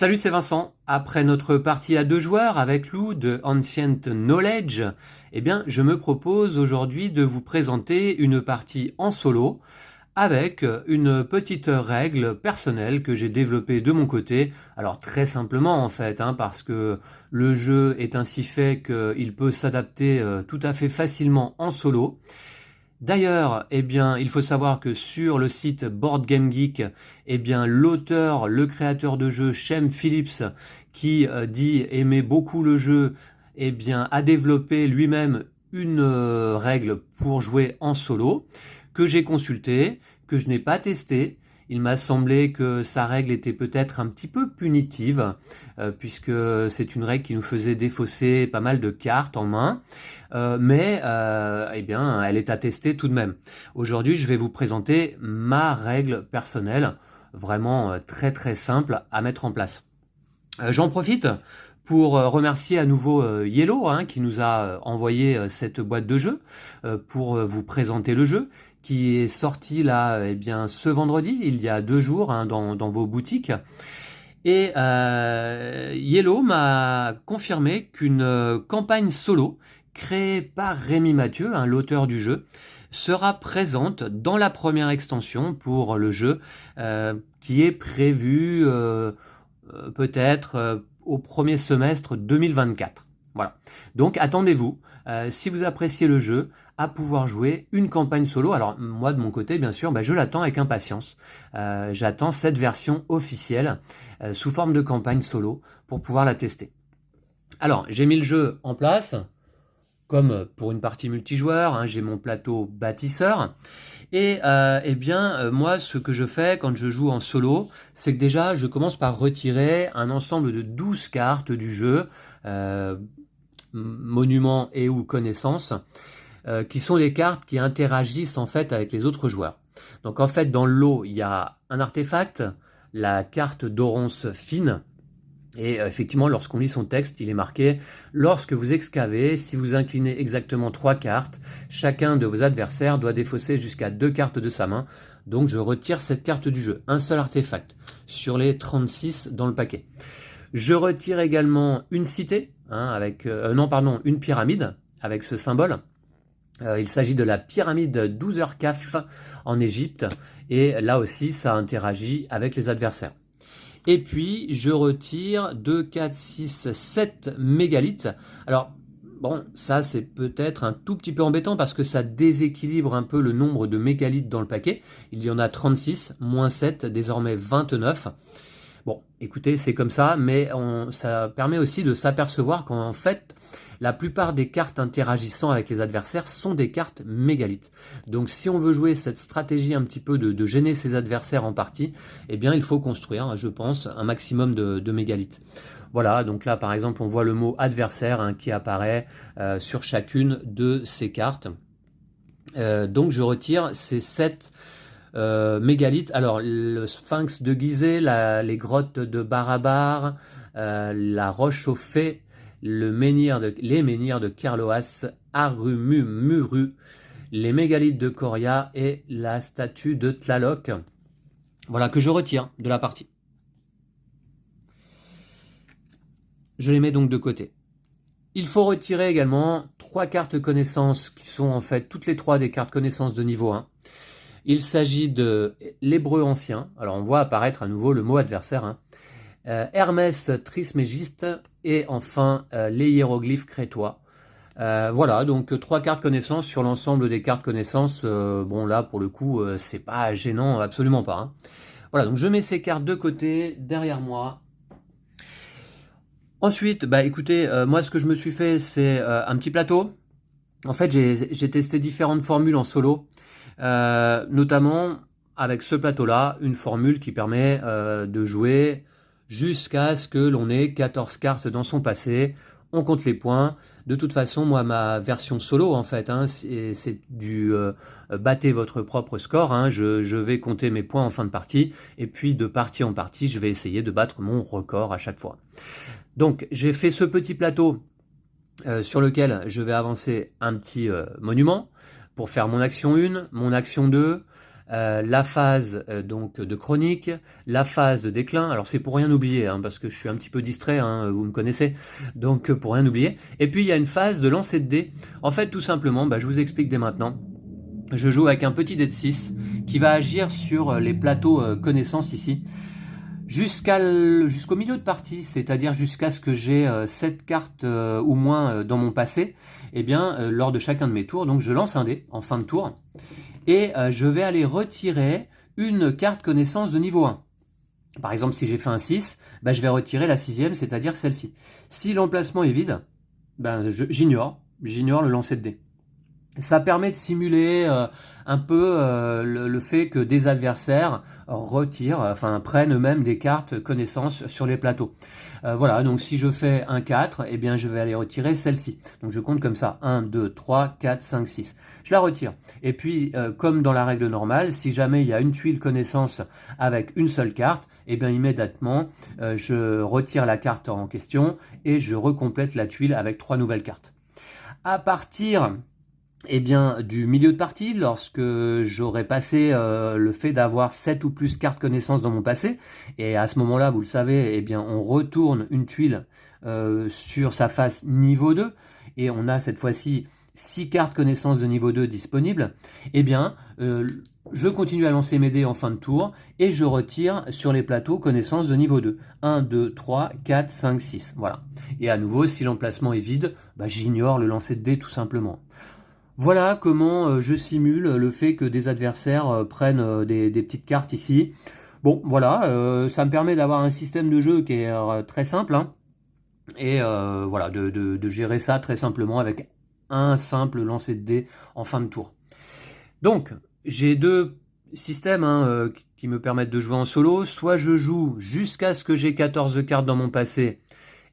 Salut, c'est Vincent. Après notre partie à 2 joueurs avec Lou de Ancient Knowledge, je me propose aujourd'hui de vous présenter une partie en solo avec une petite règle personnelle que j'ai développée de mon côté. Alors très simplement en fait, parce que le jeu est ainsi fait qu'il peut s'adapter tout à fait facilement en solo. D'ailleurs, il faut savoir que sur le site Board Game Geek, l'auteur, le créateur de jeu, Shem Phillips, qui dit aimer beaucoup le jeu, a développé lui-même une règle pour jouer en solo, que j'ai consultée, que je n'ai pas testée. Il m'a semblé que sa règle était peut-être un petit peu punitive, puisque c'est une règle qui nous faisait défausser pas mal de cartes en main. Elle est à tester tout de même. Aujourd'hui, je vais vous présenter ma règle personnelle, vraiment très très simple à mettre en place. J'en profite pour remercier à nouveau Yellow qui nous a envoyé cette boîte de jeu pour vous présenter le jeu qui est sorti là ce vendredi, il y a 2 jours dans vos boutiques. Et Yellow m'a confirmé qu'une campagne solo créée par Rémi Mathieu, l'auteur du jeu, sera présente dans la première extension pour le jeu qui est prévue peut-être au premier semestre 2024. Voilà. Donc attendez-vous, si vous appréciez le jeu, à pouvoir jouer une campagne solo. Alors moi de mon côté, bien sûr, je l'attends avec impatience. J'attends cette version officielle sous forme de campagne solo pour pouvoir la tester. Alors j'ai mis le jeu en place. Comme pour une partie multijoueur, j'ai mon plateau bâtisseur. Et moi, ce que je fais quand je joue en solo, c'est que déjà, je commence par retirer un ensemble de 12 cartes du jeu, monuments et ou connaissances, qui sont les cartes qui interagissent en fait avec les autres joueurs. Donc en fait, dans le lot, il y a un artefact, la carte d'Oronce fine. Et effectivement, lorsqu'on lit son texte, il est marqué « Lorsque vous excavez, si vous inclinez exactement 3 cartes, chacun de vos adversaires doit défausser jusqu'à 2 cartes de sa main. Donc je retire cette carte du jeu, un seul artefact, sur les 36 dans le paquet. Je retire également une cité, une pyramide, avec ce symbole. Il s'agit de la pyramide 12 Kaf en Égypte, et là aussi, ça interagit avec les adversaires. Et puis, je retire 2, 4, 6, 7 mégalithes. Alors, bon, ça, c'est peut-être un tout petit peu embêtant parce que ça déséquilibre un peu le nombre de mégalithes dans le paquet. Il y en a 36, moins 7, désormais 29. Bon, écoutez, c'est comme ça, mais ça permet aussi de s'apercevoir qu'en fait, la plupart des cartes interagissant avec les adversaires sont des cartes mégalithes. Donc si on veut jouer cette stratégie un petit peu de gêner ses adversaires en partie, il faut construire, je pense, un maximum de mégalithes. Voilà, donc là par exemple on voit le mot adversaire qui apparaît sur chacune de ces cartes. Donc je retire ces 7 mégalithes. Alors le sphinx de Gizeh, les grottes de Barabar, la roche aux fées, les menhirs de Kerloas, Arumumuru, les mégalithes de Coria et la statue de Tlaloc. Voilà, que je retire de la partie. Je les mets donc de côté. Il faut retirer également 3 cartes connaissances qui sont en fait toutes les 3 des cartes connaissances de niveau 1. Il s'agit de l'hébreu ancien. Alors on voit apparaître à nouveau le mot adversaire. Hermès Trismégiste et enfin les hiéroglyphes crétois. Voilà, donc 3 cartes connaissances sur l'ensemble des cartes connaissances. Bon là pour le coup c'est pas gênant, absolument pas. Voilà, donc je mets ces cartes de côté derrière moi. Ensuite, écoutez, moi ce que je me suis fait c'est un petit plateau. En fait j'ai testé différentes formules en solo, notamment avec ce plateau là, une formule qui permet de jouer jusqu'à ce que l'on ait 14 cartes dans son passé. On compte les points. De toute façon, moi, ma version solo, en fait, c'est du battez votre propre score. Je vais compter mes points en fin de partie. Et puis, de partie en partie, je vais essayer de battre mon record à chaque fois. Donc, j'ai fait ce petit plateau sur lequel je vais avancer un petit monument pour faire mon action 1, mon action 2, la phase donc de chronique, la phase de déclin. Alors c'est pour rien oublier, hein, parce que je suis un petit peu distrait, hein, vous me connaissez, donc pour rien oublier. Et puis il y a une phase de lancer de dés. En fait, tout simplement, je vous explique dès maintenant. Je joue avec un petit dé de 6 qui va agir sur les plateaux connaissances ici jusqu'au milieu de partie, c'est-à-dire jusqu'à ce que j'ai 7 cartes ou moins dans mon passé, et bien lors de chacun de mes tours, donc je lance un dé en fin de tour, et je vais aller retirer une carte connaissance de niveau 1. Par exemple, si j'ai fait un 6, je vais retirer la 6e, c'est-à-dire celle-ci. Si l'emplacement est vide, j'ignore le lancer de dé. Ça permet de simuler un peu le fait que des adversaires prennent eux-mêmes des cartes connaissances sur les plateaux. Voilà, donc si je fais un 4, eh bien je vais aller retirer celle-ci. Donc je compte comme ça, 1, 2, 3, 4, 5, 6. Je la retire. Et puis, comme dans la règle normale, si jamais il y a une tuile connaissance avec une seule carte, eh bien immédiatement, je retire la carte en question et je recomplète la tuile avec 3 nouvelles cartes. À partir du milieu de partie, lorsque j'aurai passé le fait d'avoir 7 ou plus cartes connaissances dans mon passé, et à ce moment-là, vous le savez, on retourne une tuile sur sa face niveau 2, et on a cette fois-ci 6 cartes connaissances de niveau 2 disponibles, je continue à lancer mes dés en fin de tour, et je retire sur les plateaux connaissances de niveau 2. 1, 2, 3, 4, 5, 6, voilà. Et à nouveau, si l'emplacement est vide, j'ignore le lancer de dés tout simplement. Voilà comment je simule le fait que des adversaires prennent des petites cartes ici. Bon, voilà, ça me permet d'avoir un système de jeu qui est très simple, hein, et voilà, de gérer ça très simplement avec un simple lancer de dés en fin de tour. Donc, j'ai deux systèmes qui me permettent de jouer en solo. Soit je joue jusqu'à ce que j'ai 14 cartes dans mon passé,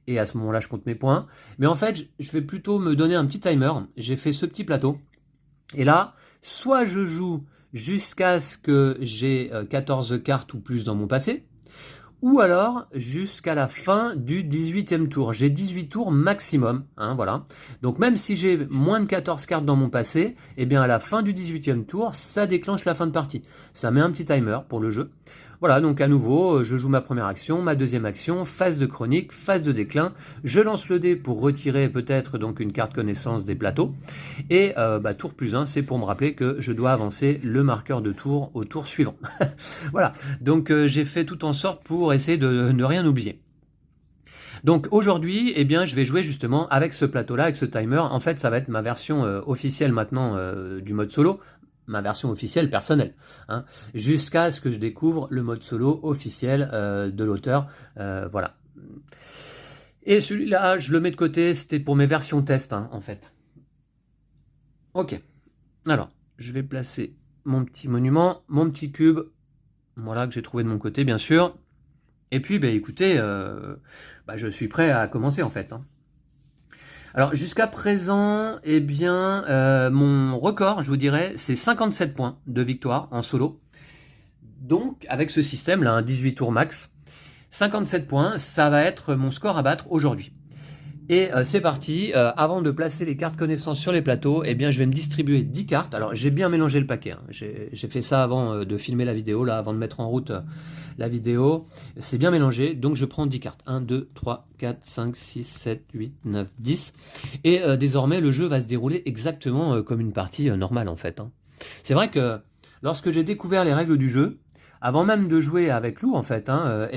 et à ce moment-là, je compte mes points. Mais en fait, je vais plutôt me donner un petit timer. J'ai fait ce petit plateau. Et là, soit je joue jusqu'à ce que j'ai 14 cartes ou plus dans mon passé, ou alors jusqu'à la fin du 18e tour. J'ai 18 tours maximum, hein, voilà. Donc même si j'ai moins de 14 cartes dans mon passé, à la fin du 18e tour, ça déclenche la fin de partie. Ça met un petit timer pour le jeu. Voilà, donc à nouveau, je joue ma première action, ma deuxième action, phase de chronique, phase de déclin. Je lance le dé pour retirer peut-être donc une carte connaissance des plateaux. Et tour plus 1, c'est pour me rappeler que je dois avancer le marqueur de tour au tour suivant. Voilà, donc j'ai fait tout en sorte pour essayer de ne rien oublier. Donc aujourd'hui, je vais jouer justement avec ce plateau-là, avec ce timer. En fait, ça va être ma version officielle maintenant du mode solo. Ma version officielle personnelle, hein, jusqu'à ce que je découvre le mode solo officiel de l'auteur, voilà. Et celui-là, je le mets de côté, c'était pour mes versions test, hein, en fait. Ok, alors, je vais placer mon petit monument, mon petit cube, voilà, que j'ai trouvé de mon côté, bien sûr. Et puis, écoutez, je suis prêt à commencer, en fait, hein. Alors jusqu'à présent, mon record, je vous dirais, c'est 57 points de victoire en solo. Donc avec ce système-là, un 18 tours max, 57 points, ça va être mon score à battre aujourd'hui. Et c'est parti, avant de placer les cartes connaissances sur les plateaux, je vais me distribuer 10 cartes. Alors j'ai bien mélangé le paquet, hein. J'ai fait ça avant de filmer la vidéo, là, avant de mettre en route la vidéo. C'est bien mélangé, donc je prends 10 cartes. 1, 2, 3, 4, 5, 6, 7, 8, 9, 10. Et désormais, le jeu va se dérouler exactement comme une partie normale en fait, hein. C'est vrai que lorsque j'ai découvert les règles du jeu, avant même de jouer avec Lou en fait, hein,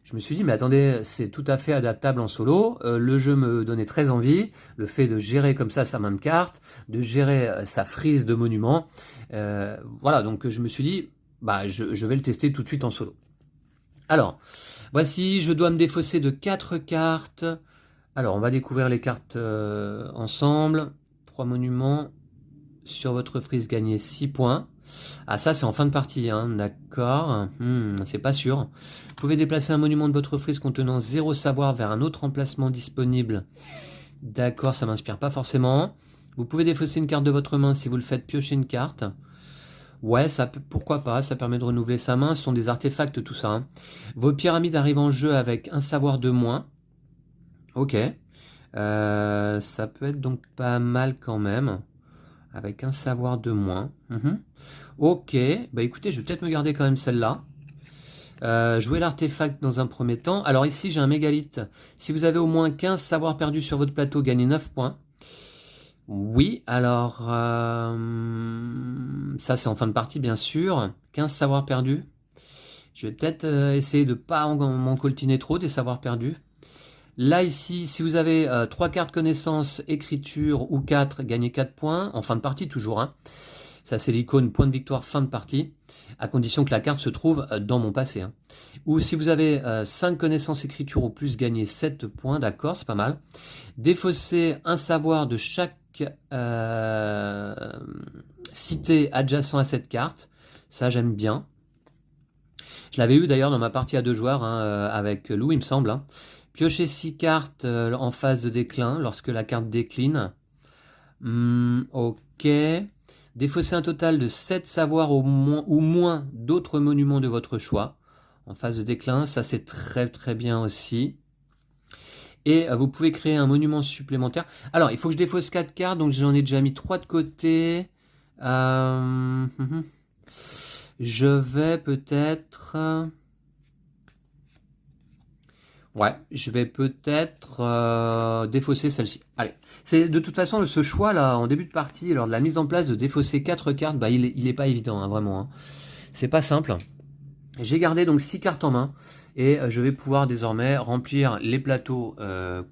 je me suis dit, mais attendez, c'est tout à fait adaptable en solo. Le jeu me donnait très envie. Le fait de gérer comme ça sa main de carte, de gérer sa frise de monuments. Voilà, donc je me suis dit, je vais le tester tout de suite en solo. Alors, voici, je dois me défausser de 4 cartes. Alors, on va découvrir les cartes ensemble. 3 monuments. Sur votre frise, gagnez 6 points. Ah, ça c'est en fin de partie, hein, d'accord. C'est pas sûr. Vous pouvez déplacer un monument de votre frise contenant 0 savoir vers un autre emplacement disponible. D'accord, ça m'inspire pas forcément. Vous pouvez défausser une carte de votre main si vous le faites piocher une carte. Ouais, ça pourquoi pas, ça permet de renouveler sa main. Ce sont des artefacts, tout ça, hein. Vos pyramides arrivent en jeu avec un savoir de moins. Ok. Ça peut être donc pas mal quand même. avec un savoir de moins. Ok, bah écoutez, je vais peut-être me garder quand même celle-là. Jouer l'artefact dans un premier temps. Alors ici, j'ai un mégalithe. Si vous avez au moins 15 savoirs perdus sur votre plateau, gagnez 9 points. Oui, alors... ça, c'est en fin de partie, bien sûr. 15 savoirs perdus. Je vais peut-être essayer de ne pas m'en coltiner trop des savoirs perdus. Là, ici, si vous avez 3 cartes connaissances, écriture ou 4, gagnez 4 points. En fin de partie, toujours. Hein. Ça, c'est l'icône point de victoire fin de partie. À condition que la carte se trouve dans mon passé. Hein. Ou si vous avez 5 connaissances écriture ou plus, gagnez 7 points, d'accord, c'est pas mal. Défausser un savoir de chaque cité adjacent à cette carte, ça j'aime bien. Je l'avais eu d'ailleurs dans ma partie à 2 joueurs, hein, avec Lou, il me semble. Hein. Piocher 6 cartes en phase de déclin lorsque la carte décline. Ok. Défausser un total de 7 savoirs ou moins d'autres monuments de votre choix. En phase de déclin, ça c'est très très bien aussi. Et vous pouvez créer un monument supplémentaire. Alors, il faut que je défausse 4 cartes, donc j'en ai déjà mis 3 de côté. Je vais peut-être... Ouais, je vais peut-être défausser celle-ci. Allez, c'est de toute façon ce choix là en début de partie, lors de la mise en place de défausser 4 cartes, bah il est pas évident, hein, vraiment. Hein. C'est pas simple. J'ai gardé donc 6 cartes en main et je vais pouvoir désormais remplir les plateaux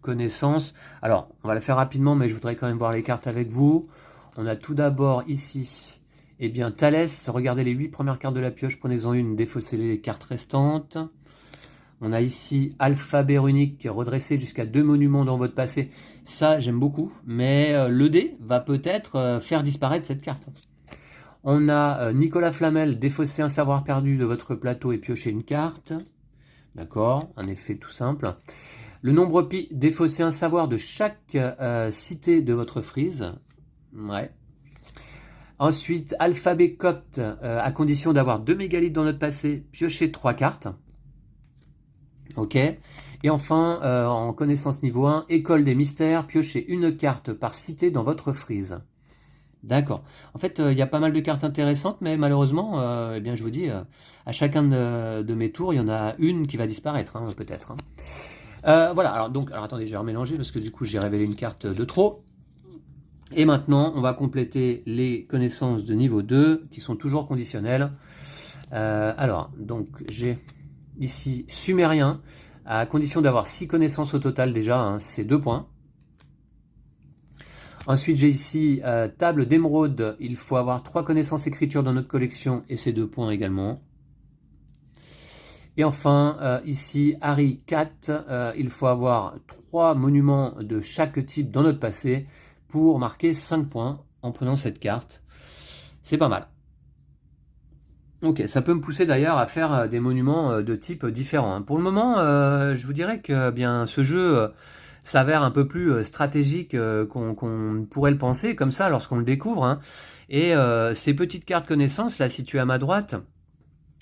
connaissances. Alors, on va le faire rapidement, mais je voudrais quand même voir les cartes avec vous. On a tout d'abord ici, eh bien Thalès, regardez les 8 premières cartes de la pioche, prenez-en une, défaussez les cartes restantes. On a ici alphabet runique redressé jusqu'à 2 monuments dans votre passé. Ça, j'aime beaucoup, mais le dé va peut-être faire disparaître cette carte. On a Nicolas Flamel, défausser un savoir perdu de votre plateau et piocher une carte. D'accord, un effet tout simple. Le nombre pi, défausser un savoir de chaque cité de votre frise. Ouais. Ensuite, alphabet copte, à condition d'avoir 2 mégalithes dans notre passé, piocher 3 cartes. Ok. Et enfin, en connaissance niveau 1, école des mystères, piochez une carte par cité dans votre frise. D'accord. En fait, il y a pas mal de cartes intéressantes, mais malheureusement, eh bien, je vous dis, à chacun de mes tours, il y en a une qui va disparaître, hein, peut-être. Hein. Voilà, alors attendez, j'ai remélangé parce que du coup, j'ai révélé une carte de trop. Et maintenant, on va compléter les connaissances de niveau 2, qui sont toujours conditionnelles. Donc, j'ai ici sumérien, à condition d'avoir 6 connaissances au total déjà, hein, c'est 2 points. Ensuite, j'ai ici table d'émeraude, il faut avoir 3 connaissances écriture dans notre collection et c'est 2 points également. Et enfin, ici, Harry 4, il faut avoir 3 monuments de chaque type dans notre passé pour marquer 5 points en prenant cette carte. C'est pas mal. Ok, ça peut me pousser d'ailleurs à faire des monuments de type différents. Hein. Pour le moment, je vous dirais que bien ce jeu s'avère un peu plus stratégique qu'on pourrait le penser, comme ça, lorsqu'on le découvre. Hein. Et ces petites cartes connaissances, là, situées à ma droite,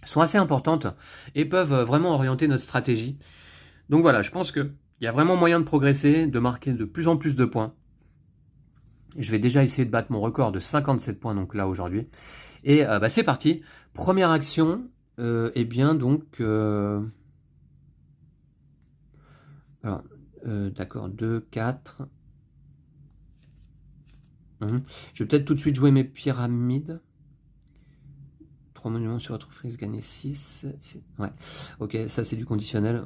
sont assez importantes et peuvent vraiment orienter notre stratégie. Donc voilà, je pense qu'il y a vraiment moyen de progresser, de marquer de plus en plus de points. Je vais déjà essayer de battre mon record de 57 points, donc là, aujourd'hui. Et c'est parti. Première action, eh bien donc... d'accord, 2, 4. Je vais peut-être tout de suite jouer mes pyramides. 3 monuments sur votre frise, gagner 6. Ouais, ok, ça c'est du conditionnel.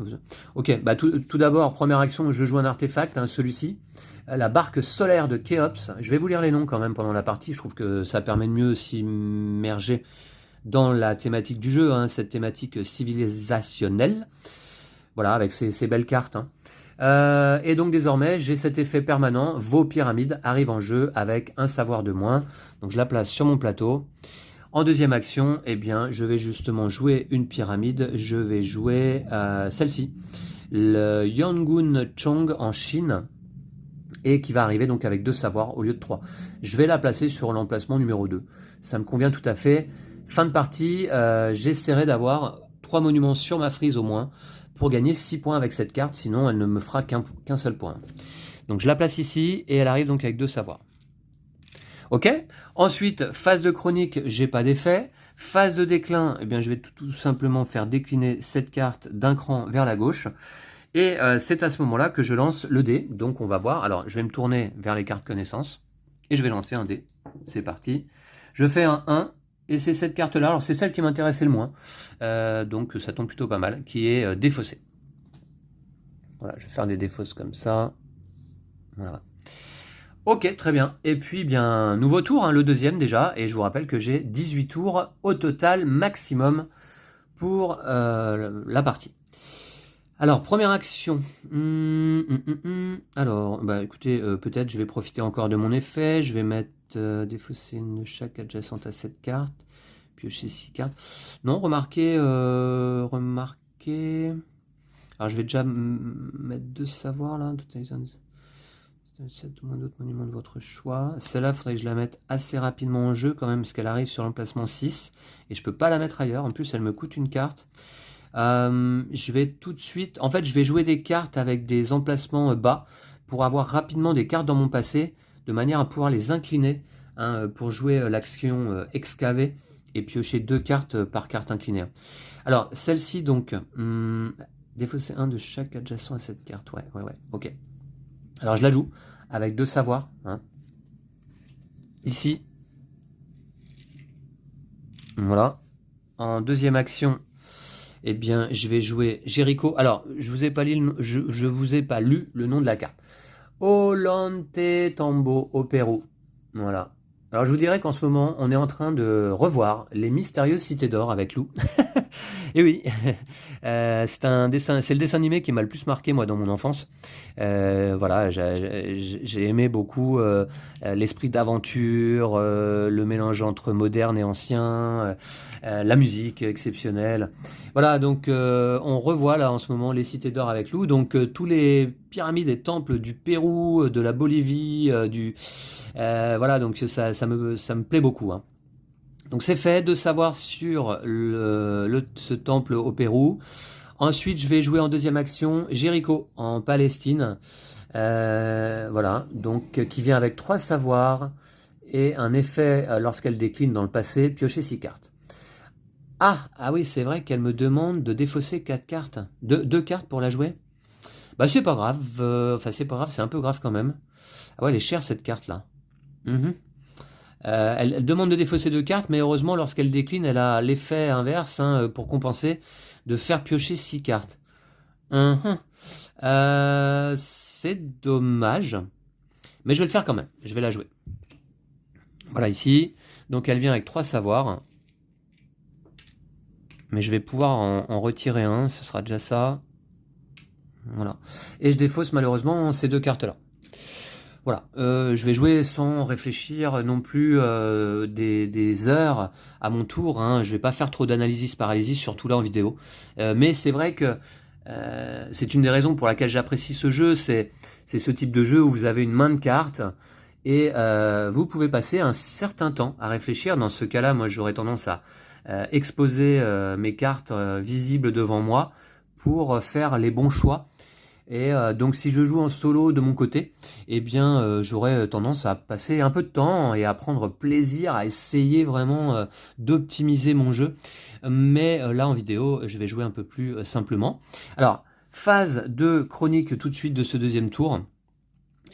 Ok, bah tout d'abord, première action, je joue un artefact, hein, celui-ci. La barque solaire de Khéops. Je vais vous lire les noms quand même pendant la partie. Je trouve que ça permet de mieux s'immerger dans la thématique du jeu, hein, cette thématique civilisationnelle. Voilà, avec ces belles cartes. Hein. Et donc désormais, j'ai cet effet permanent. Vos pyramides arrivent en jeu avec un savoir de moins. Donc je la place sur mon plateau. En deuxième action, eh bien, je vais justement jouer une pyramide. Je vais jouer celle-ci. Le Yangon Chong en Chine. Et qui va arriver donc avec 2 savoirs au lieu de 3. Je vais la placer sur l'emplacement numéro 2. Ça me convient tout à fait. Fin de partie, j'essaierai d'avoir 3 monuments sur ma frise au moins pour gagner 6 points avec cette carte, sinon elle ne me fera qu'un seul point. Donc je la place ici et elle arrive donc avec 2 savoirs. Ok. Ensuite, phase de chronique, j'ai pas d'effet. Phase de déclin, eh bien, je vais tout simplement faire décliner cette carte d'un cran vers la gauche. Et c'est à ce moment-là que je lance le dé. Donc on va voir. Alors je vais me tourner vers les cartes connaissances. Et je vais lancer un dé. C'est parti. Je fais un 1. Et c'est cette carte-là. Alors c'est celle qui m'intéressait le moins. Donc ça tombe plutôt pas mal. Qui est défaussée. Voilà, je vais faire des défausses comme ça. Voilà. Ok, très bien. Et puis, bien, nouveau tour, hein, le deuxième déjà. Et je vous rappelle que j'ai 18 tours au total maximum pour la partie. Alors, première action. Alors, bah écoutez, peut-être je vais profiter encore de mon effet. Je vais mettre défausser une de chaque adjacente à cette carte. Piocher 6 cartes. Non, remarquez. Alors, je vais déjà mettre 2 savoirs là. 7 ou moins d'autres monuments de votre choix. Celle-là, il faudrait que je la mette assez rapidement en jeu quand même, parce qu'elle arrive sur l'emplacement 6. Et je peux pas la mettre ailleurs. En plus, elle me coûte une carte. Je vais tout de suite... En fait, je vais jouer des cartes avec des emplacements bas pour avoir rapidement des cartes dans mon passé, de manière à pouvoir les incliner, hein, pour jouer l'action excaver et piocher 2 cartes par carte inclinée. Alors, celle-ci, donc, défausser 1 de chaque adjacent à cette carte. Ouais, ok. Alors, je la joue avec 2 savoirs. Hein. Ici. Voilà. En deuxième action, eh bien, je vais jouer Jericho. Alors, je vous ai pas lu le nom de la carte. Olante Tambo au Pérou. Voilà. Alors, je vous dirais qu'en ce moment, on est en train de revoir les mystérieuses cités d'or avec Lou. Et oui, c'est le dessin animé qui m'a le plus marqué moi dans mon enfance. Voilà, j'ai aimé beaucoup l'esprit d'aventure, le mélange entre moderne et ancien, la musique exceptionnelle. Voilà, donc on revoit là en ce moment les cités d'or avec Lou. Donc tous les pyramides et temples du Pérou, de la Bolivie, voilà, donc ça me plaît beaucoup. Hein. Donc c'est fait, de savoir sur ce temple au Pérou. Ensuite, je vais jouer en deuxième action Jéricho en Palestine. Voilà, donc qui vient avec 3 savoirs et un effet lorsqu'elle décline dans le passé, piocher 6 cartes. Ah oui, c'est vrai qu'elle me demande de défausser 4 cartes. 2 cartes pour la jouer. Bah c'est pas grave, enfin c'est pas grave, c'est un peu grave quand même. Ah ouais, elle est chère cette carte-là. Elle demande de défausser 2 cartes, mais heureusement, lorsqu'elle décline, elle a l'effet inverse, hein, pour compenser, de faire piocher 6 cartes. C'est dommage. Mais je vais le faire quand même. Je vais la jouer. Voilà, ici. Donc, elle vient avec 3 savoirs. Mais je vais pouvoir en retirer un. Ce sera déjà ça. Voilà. Et je défausse malheureusement ces 2 cartes-là. Voilà, je vais jouer sans réfléchir non plus des heures à mon tour. Hein. Je vais pas faire trop d'analysis paralysis, surtout là en vidéo. Mais c'est vrai que c'est une des raisons pour laquelle j'apprécie ce jeu. C'est ce type de jeu où vous avez une main de cartes et vous pouvez passer un certain temps à réfléchir. Dans ce cas-là, moi j'aurais tendance à exposer mes cartes visibles devant moi pour faire les bons choix. Et donc si je joue en solo de mon côté, eh bien j'aurais tendance à passer un peu de temps et à prendre plaisir à essayer vraiment d'optimiser mon jeu. Mais là en vidéo, je vais jouer un peu plus simplement. Alors, phase de chronique tout de suite de ce deuxième tour.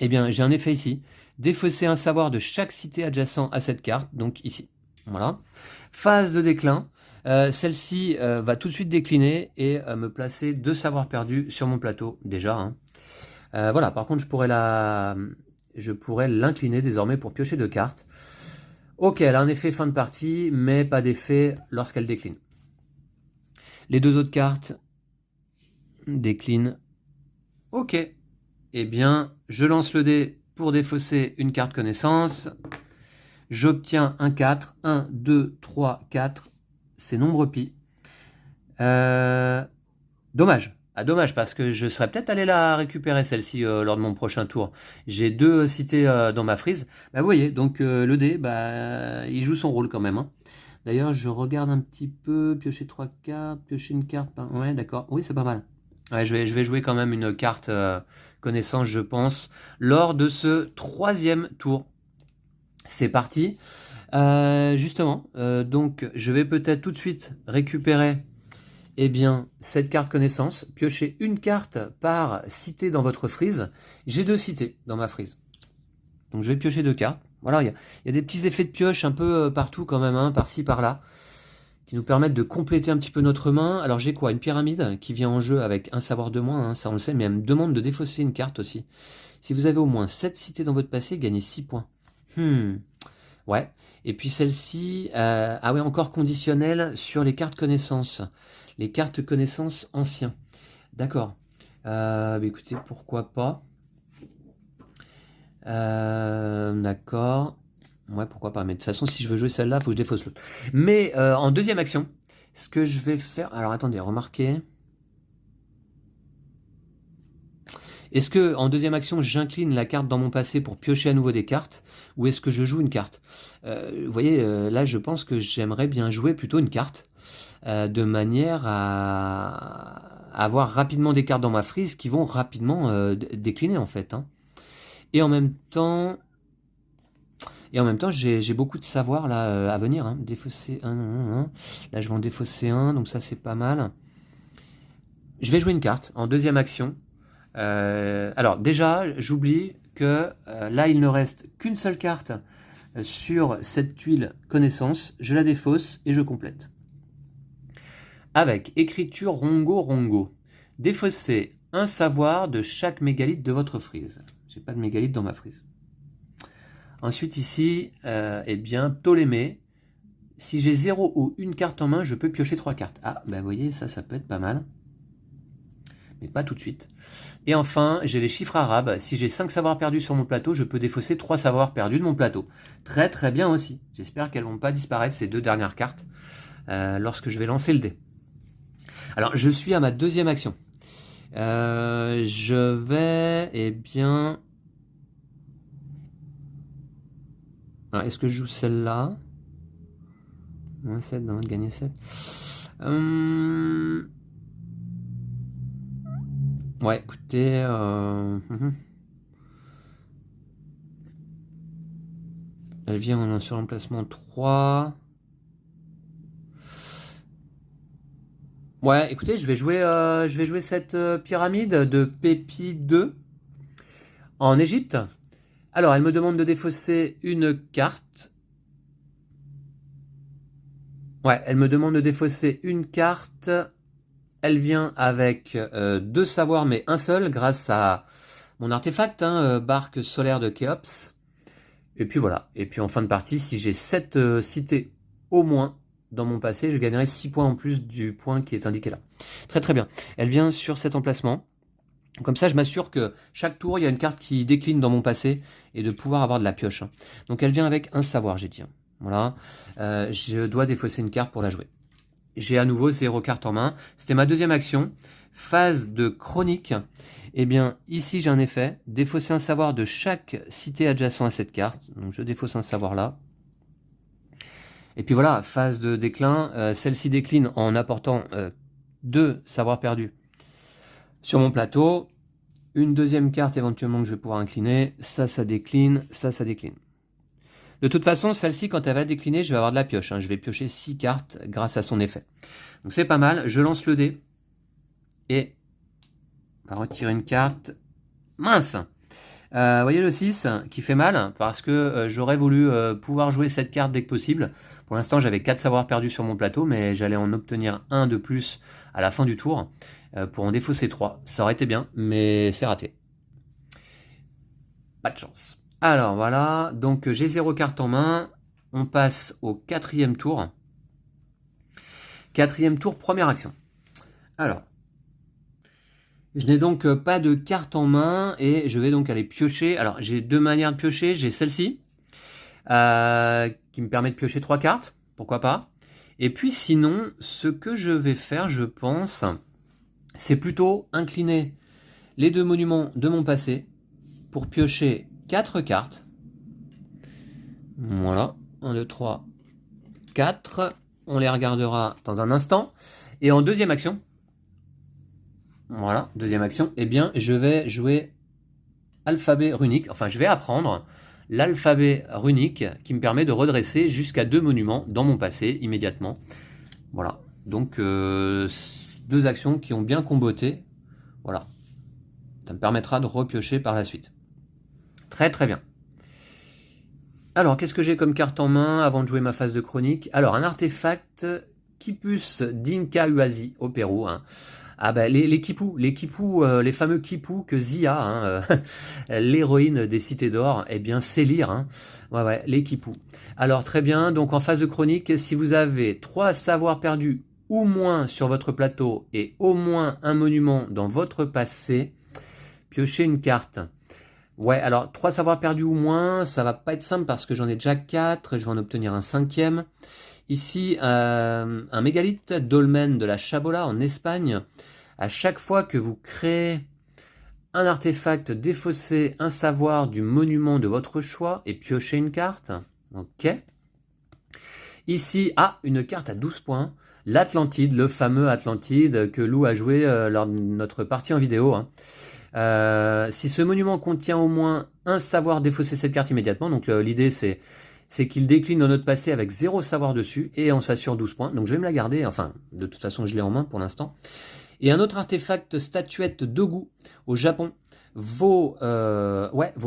Eh bien j'ai un effet ici. Défausser un savoir de chaque cité adjacent à cette carte, donc ici. Voilà. Phase de déclin. Celle-ci va tout de suite décliner et me placer 2 savoirs perdus sur mon plateau déjà. Hein. Voilà, par contre je pourrais l'incliner désormais pour piocher 2 cartes. Ok, elle a un effet fin de partie, mais pas d'effet lorsqu'elle décline. Les 2 autres cartes déclinent. Ok, eh bien je lance le dé pour défausser une carte connaissance. J'obtiens un 4, 1, 2, 3, 4. C'est nombre pi. Dommage. Ah, dommage, parce que je serais peut-être allé la récupérer, celle-ci, lors de mon prochain tour. J'ai 2 cités dans ma frise. Bah, vous voyez, donc le dé, bah, il joue son rôle quand même. Hein. D'ailleurs, je regarde un petit peu. Piocher 3 cartes, piocher une carte. Ouais, d'accord. Oui, c'est pas mal. Ouais, je vais jouer quand même une carte connaissance, je pense, lors de ce 3e tour. C'est parti. Justement, donc je vais peut-être tout de suite récupérer eh bien, cette carte connaissance, piocher une carte par cité dans votre frise. J'ai 2 cités dans ma frise. Donc je vais piocher 2 cartes. Voilà, il y a des petits effets de pioche un peu partout quand même, hein, par-ci, par-là, qui nous permettent de compléter un petit peu notre main. Alors j'ai quoi? Une pyramide qui vient en jeu avec un savoir de moins, hein, ça on le sait, mais elle me demande de défausser une carte aussi. Si vous avez au moins 7 cités dans votre passé, gagnez 6 points. Ouais. Et puis celle-ci, ah ouais, encore conditionnelle sur les cartes connaissances. Les cartes connaissances anciens. D'accord. Bah écoutez, pourquoi pas. D'accord. Ouais, pourquoi pas. Mais de toute façon, si je veux jouer celle-là, il faut que je défausse l'autre. Mais en deuxième action, ce que je vais faire... Alors attendez, remarquez. Est-ce que en deuxième action, j'incline la carte dans mon passé pour piocher à nouveau des cartes, ou est-ce que je joue une carte? Vous voyez, là, je pense que j'aimerais bien jouer plutôt une carte, de manière à avoir rapidement des cartes dans ma frise qui vont rapidement décliner, en fait. Hein. Et en même temps, j'ai beaucoup de savoir là à venir. Hein. Défausser un. Là, je vais en défausser un, donc ça, c'est pas mal. Je vais jouer une carte en deuxième action. Alors déjà, j'oublie que là, il ne reste qu'une seule carte sur cette tuile connaissance. Je la défausse et je complète. Avec écriture Rongo Rongo. Défausser un savoir de chaque mégalithe de votre frise. J'ai pas de mégalithe dans ma frise. Ensuite ici, eh bien, Ptolémée. Si j'ai 0 ou une carte en main, je peux piocher 3 cartes. Ah, ben vous voyez, ça peut être pas mal. Mais pas tout de suite. Et enfin, j'ai les chiffres arabes. Si j'ai 5 savoirs perdus sur mon plateau, je peux défausser 3 savoirs perdus de mon plateau. Très très bien aussi. J'espère qu'elles ne vont pas disparaître, ces 2 dernières cartes, lorsque je vais lancer le dé. Alors, je suis à ma deuxième action. Je vais, eh bien... Est-ce que je joue celle-là? Moins 7, non, de gagner 7. Ouais, écoutez... Elle vient sur l'emplacement 3. Ouais, écoutez, je vais jouer cette pyramide de Pépi 2 en Égypte. Alors, elle me demande de défausser une carte. Ouais, elle me demande de défausser une carte. Elle vient avec 2 savoirs, mais un seul, grâce à mon artefact, hein, barque solaire de Khéops. Et puis voilà. Et puis en fin de partie, si j'ai 7 cités au moins dans mon passé, je gagnerai 6 points en plus du point qui est indiqué là. Très très bien. Elle vient sur cet emplacement. Comme ça, je m'assure que chaque tour, il y a une carte qui décline dans mon passé et de pouvoir avoir de la pioche. Donc elle vient avec un savoir, j'ai dit. Voilà. Je dois défausser une carte pour la jouer. J'ai à nouveau 0 carte en main. C'était ma deuxième action. Phase de chronique. Eh bien, ici, j'ai un effet. Défausser un savoir de chaque cité adjacent à cette carte. Donc, je défausse un savoir là. Et puis voilà, phase de déclin. Celle-ci décline en apportant 2 savoirs perdus sur mon plateau. Une deuxième carte éventuellement que je vais pouvoir incliner. Ça décline. Ça décline. De toute façon, celle-ci, quand elle va décliner, je vais avoir de la pioche. Hein. Je vais piocher 6 cartes grâce à son effet. Donc c'est pas mal. Je lance le dé. Et on va retirer une carte. Mince! Vous voyez le 6 qui fait mal parce que j'aurais voulu pouvoir jouer cette carte dès que possible. Pour l'instant, j'avais 4 savoirs perdus sur mon plateau, mais j'allais en obtenir un de plus à la fin du tour pour en défausser 3. Ça aurait été bien, mais c'est raté. Pas de chance. Alors voilà, donc j'ai 0 carte en main. On passe au 4e tour. 4e tour, première action. Alors, je n'ai donc pas de carte en main et je vais donc aller piocher. Alors, j'ai 2 manières de piocher. J'ai celle-ci qui me permet de piocher 3 cartes. Pourquoi pas? Et puis sinon, ce que je vais faire, je pense, c'est plutôt incliner les 2 monuments de mon passé pour piocher 4 cartes. Voilà. 1, 2, 3, 4. On les regardera dans un instant. Et en deuxième action, voilà, deuxième action, eh bien, je vais jouer alphabet runique. Enfin, je vais apprendre l'alphabet runique qui me permet de redresser jusqu'à 2 monuments dans mon passé immédiatement. Voilà, donc 2 actions qui ont bien comboté. Voilà, ça me permettra de repiocher par la suite. Très très bien. Alors, qu'est-ce que j'ai comme carte en main avant de jouer ma phase de chronique? Alors, un artefact Quipus d'Inca Huasi au Pérou. Hein. Ah ben, les quipus, les fameux quipus que Zia, hein, l'héroïne des cités d'or, eh bien, sait lire. Hein. Ouais, les quipus. Alors, très bien, donc en phase de chronique, si vous avez 3 savoirs perdus ou moins sur votre plateau et au moins un monument dans votre passé, piochez une carte. Ouais, alors 3 savoirs perdus ou moins, ça va pas être simple parce que j'en ai déjà 4, je vais en obtenir un 5e. Ici, un mégalithe dolmen de la Chabola en Espagne. À chaque fois que vous créez un artefact, défaussez un savoir du monument de votre choix et piochez une carte. Ok. Ici, une carte à 12 points. L'Atlantide, le fameux Atlantide que Lou a joué lors de notre partie en vidéo. Hein. Si ce monument contient au moins un savoir, défausser cette carte immédiatement. Donc l'idée c'est qu'il décline dans notre passé avec 0 savoir dessus et on s'assure 12 points. Donc je vais me la garder, enfin de toute façon je l'ai en main pour l'instant. Et un autre artefact, statuette Dogu au Japon. Vos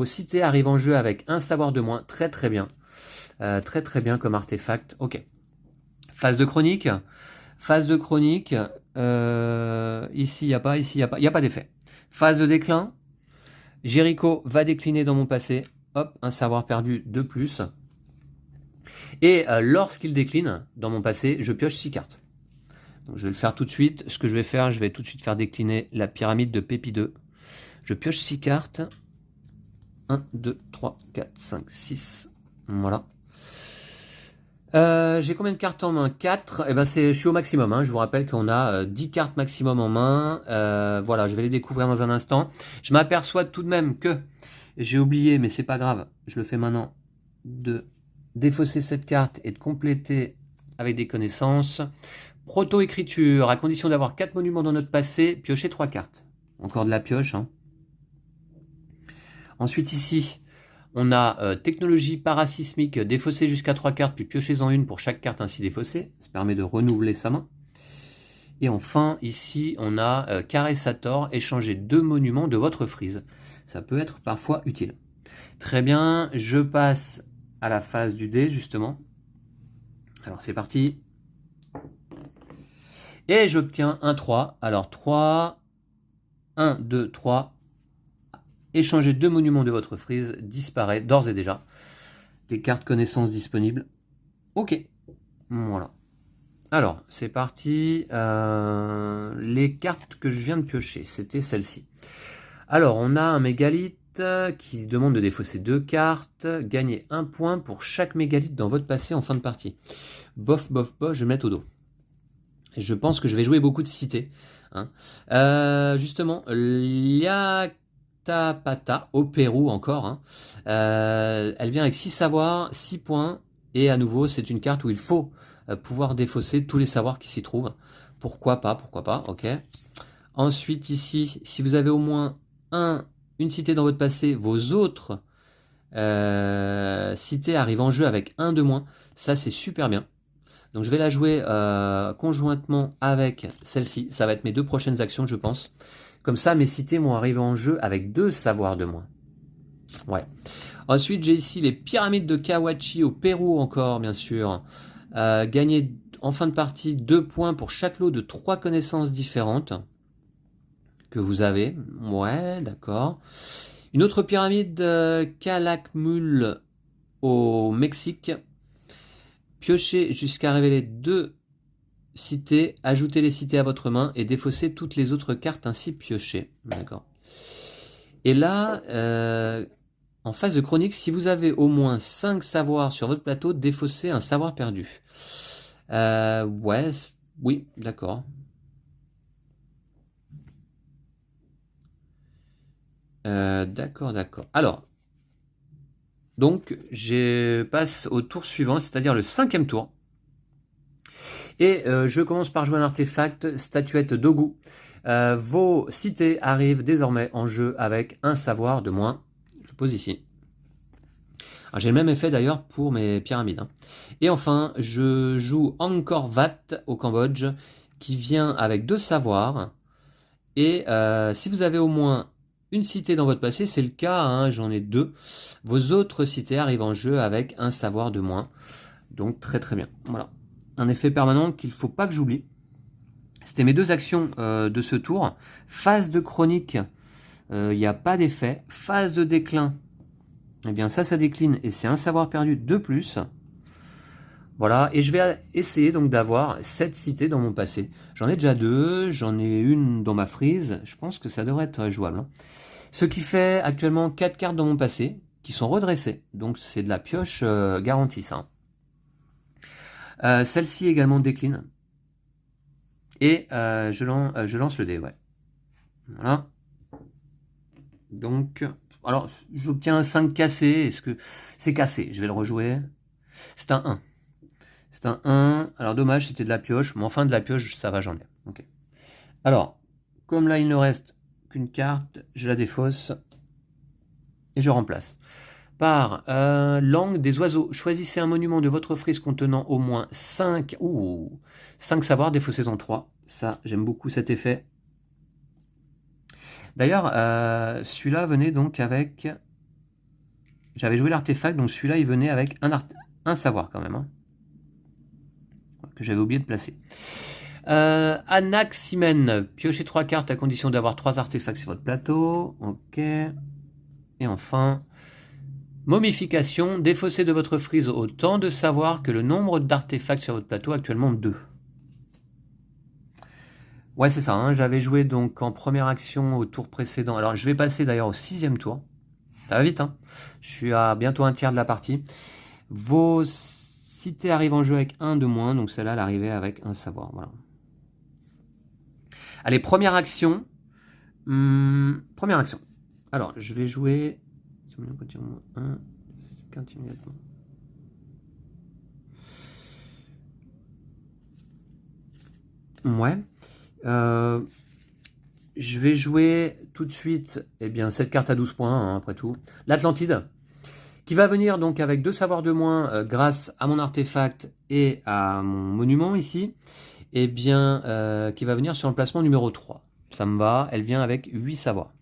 cités arrivent en jeu avec un savoir de moins. Très très bien. Très très bien comme artefact. Ok. Phase de chronique. Ici il n'y a pas, il n'y a pas d'effet. Phase de déclin, Jéricho va décliner dans mon passé, hop, un savoir perdu de plus. Et lorsqu'il décline dans mon passé, je pioche 6 cartes. Donc je vais le faire tout de suite. Ce que je vais faire, je vais tout de suite faire décliner la pyramide de Pépi 2. Je pioche 6 cartes. 1, 2, 3, 4, 5, 6. Voilà. J'ai combien de cartes en main? 4. Eh ben je suis au maximum. Hein. Je vous rappelle qu'on a 10 cartes maximum en main. Voilà, je vais les découvrir dans un instant. Je m'aperçois tout de même que j'ai oublié, mais c'est pas grave. Je le fais maintenant, de défausser cette carte et de compléter avec des connaissances. Proto-écriture, à condition d'avoir 4 monuments dans notre passé, piocher 3 cartes. Encore de la pioche. Hein. Ensuite ici, on a technologie parasismique, défausser jusqu'à 3 cartes, puis piochez-en une pour chaque carte ainsi défaussée. Ça permet de renouveler sa main. Et enfin, ici, on a Caressator, échanger 2 monuments de votre frise. Ça peut être parfois utile. Très bien, je passe à la phase du dé, justement. Alors, c'est parti. Et j'obtiens un 3. Alors, 3, 1, 2, 3. Échanger 2 monuments de votre frise disparaît d'ores et déjà. Des cartes connaissances disponibles. Ok. Voilà. Alors, c'est parti. Les cartes que je viens de piocher, c'était celle-ci. Alors, on a un mégalithe qui demande de défausser 2 cartes. Gagner 1 point pour chaque mégalithe dans votre passé en fin de partie. Bof, bof, bof, je vais mettre au dos. Et je pense que je vais jouer beaucoup de cités. Hein. Justement, Tapata au Pérou encore. Hein. Elle vient avec 6 savoirs, 6 points. Et à nouveau, c'est une carte où il faut pouvoir défausser tous les savoirs qui s'y trouvent. Pourquoi pas, ok. Ensuite ici, si vous avez au moins une cité dans votre passé, vos autres cités arrivent en jeu avec 1 de moins. Ça, c'est super bien. Donc je vais la jouer conjointement avec celle-ci. Ça va être mes 2 prochaines actions, je pense. Comme ça, mes cités vont arriver en jeu avec 2 savoirs de moins. Ouais. Ensuite, j'ai ici les pyramides de Kawachi au Pérou encore, bien sûr. Gagner en fin de partie 2 points pour chaque lot de 3 connaissances différentes que vous avez. Ouais, d'accord. Une autre pyramide Calakmul au Mexique. Piocher jusqu'à révéler 2 cités, ajoutez les cités à votre main et défaussez toutes les autres cartes ainsi piochées. D'accord. Et là, en phase de chronique, si vous avez au moins 5 savoirs sur votre plateau, défaussez un savoir perdu. Oui, d'accord. D'accord. Alors, donc, je passe au tour suivant, c'est-à-dire le 5e tour. Et je commence par jouer un artefact, statuette Dogu. Vos cités arrivent désormais en jeu avec un savoir de moins. Je pose ici. J'ai le même effet d'ailleurs pour mes pyramides. Hein. Et enfin, je joue Angkor Wat au Cambodge, qui vient avec 2 savoirs. Et si vous avez au moins une cité dans votre passé, c'est le cas, hein, j'en ai 2. Vos autres cités arrivent en jeu avec un savoir de moins. Donc très très bien. Voilà. Un effet permanent qu'il ne faut pas que j'oublie. C'était mes 2 actions de ce tour. Phase de chronique, il n'y a pas d'effet. Phase de déclin, eh bien ça décline et c'est un savoir perdu de plus. Voilà, et je vais essayer donc d'avoir 7 cités dans mon passé. J'en ai déjà 2, j'en ai une dans ma frise, je pense que ça devrait être jouable. Hein. Ce qui fait actuellement 4 cartes dans mon passé, qui sont redressées, donc c'est de la pioche garantie ça. Celle-ci également décline. Et je lance le dé, ouais. Voilà. Donc, alors, j'obtiens un 5 cassé, est-ce que c'est cassé? Je vais le rejouer. C'est un 1. C'est un 1. Alors dommage, c'était de la pioche. Mais enfin, de la pioche, ça va, j'en ai. Okay. Alors, comme là, il ne reste qu'une carte, je la défausse. Et je remplace. Par langue des oiseaux. Choisissez un monument de votre frise contenant au moins 5 savoirs, défaussés en 3. Ça, j'aime beaucoup cet effet. D'ailleurs, celui-là venait donc avec... J'avais joué l'artefact, donc celui-là, il venait avec un savoir quand même. Hein. Que j'avais oublié de placer. Anaximène, piochez 3 cartes à condition d'avoir 3 artefacts sur votre plateau. Ok. Et enfin, momification, défaussez de votre frise autant de savoir que le nombre d'artefacts sur votre plateau, actuellement 2. Ouais, c'est ça, hein, j'avais joué donc en première action au tour précédent. Alors, je vais passer d'ailleurs au 6e tour. Ça va vite, hein. Je suis à bientôt un tiers de la partie. Vos cités arrivent en jeu avec 1 de moins, donc celle-là, elle arrivait avec un savoir. Voilà. Allez, première action. Première action. Alors, je vais jouer... Ouais. Je vais jouer tout de suite, eh bien, cette carte à 12 points, hein, après tout. L'Atlantide, qui va venir donc avec 2 savoirs de moins grâce à mon artefact et à mon monument ici. Eh bien, qui va venir sur le placement numéro 3. Ça me va, elle vient avec 8 savoirs.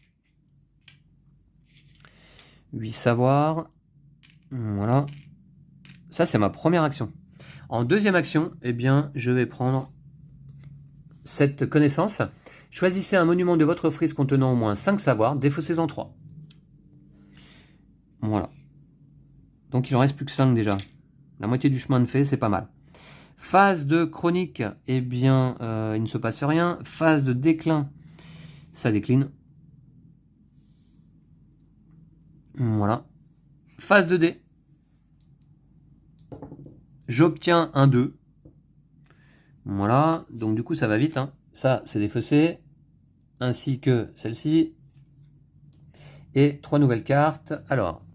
8 savoirs. Voilà. Ça, c'est ma première action. En deuxième action, eh bien, je vais prendre cette connaissance. Choisissez un monument de votre frise contenant au moins 5 savoirs, défaussez-en 3. Voilà. Donc il en reste plus que 5 déjà. La moitié du chemin de fait, c'est pas mal. Phase de chronique, eh bien, il ne se passe rien. Phase de déclin, ça décline. Voilà. Phase de dé. J'obtiens un 2. Voilà. Donc du coup, ça va vite. Hein. Ça, c'est défaussé. Ainsi que celle-ci. Et 3 nouvelles cartes. Alors,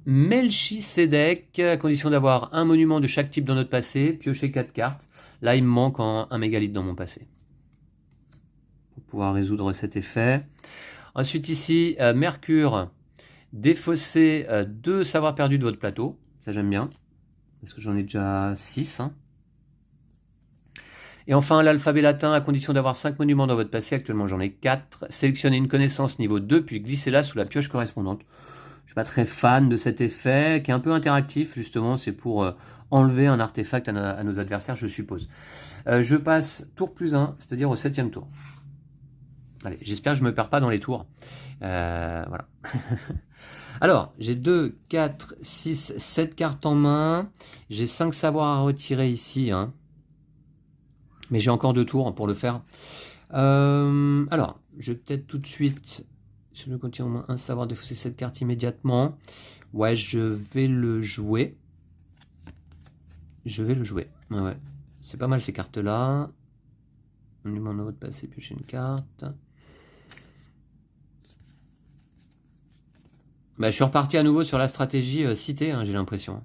Melchisedec, à condition d'avoir un monument de chaque type dans notre passé, piocher 4 cartes. Là, il me manque un mégalithe dans mon passé. Pour pouvoir résoudre cet effet. Ensuite ici, Mercure, défausser 2 savoirs perdus de votre plateau. Ça, j'aime bien. Parce que j'en ai déjà 6. Hein. Et enfin, l'alphabet latin, à condition d'avoir 5 monuments dans votre passé. Actuellement, j'en ai 4. Sélectionnez une connaissance niveau 2, puis glissez-la sous la pioche correspondante. Je ne suis pas très fan de cet effet, qui est un peu interactif, justement. C'est pour enlever un artefact à nos adversaires, je suppose. Je passe tour plus 1, c'est-à-dire au 7e tour. Allez, j'espère que je ne me perds pas dans les tours. Voilà. Alors, j'ai 2, 4, 6, 7 cartes en main. J'ai 5 savoirs à retirer ici. Hein. Mais j'ai encore 2 tours pour le faire. Alors, je vais peut-être tout de suite... Si je continue en main, un savoir défausser cette carte immédiatement. Ouais, je vais le jouer. Je vais le jouer. Ouais. C'est pas mal ces cartes-là. On lui demande à votre passé, piocher une carte. Bah, je suis reparti à nouveau sur la stratégie cité, hein, j'ai l'impression.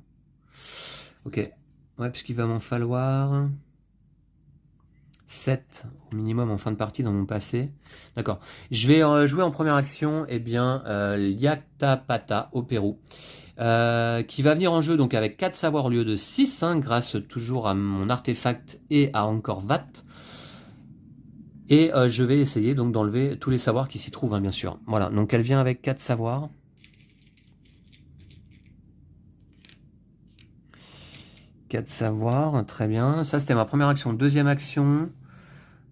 Ok. Ouais, puisqu'il va m'en falloir 7 au minimum en fin de partie dans mon passé. D'accord. Je vais jouer en première action, eh bien, Yactapata au Pérou. qui va venir en jeu donc avec 4 savoirs au lieu de 6, hein, grâce toujours à mon artefact et à encore VAT. Et je vais essayer donc d'enlever tous les savoirs qui s'y trouvent, hein, bien sûr. Voilà, donc elle vient avec 4 savoirs. 4 savoirs, très bien. Ça, c'était ma première action. Deuxième action.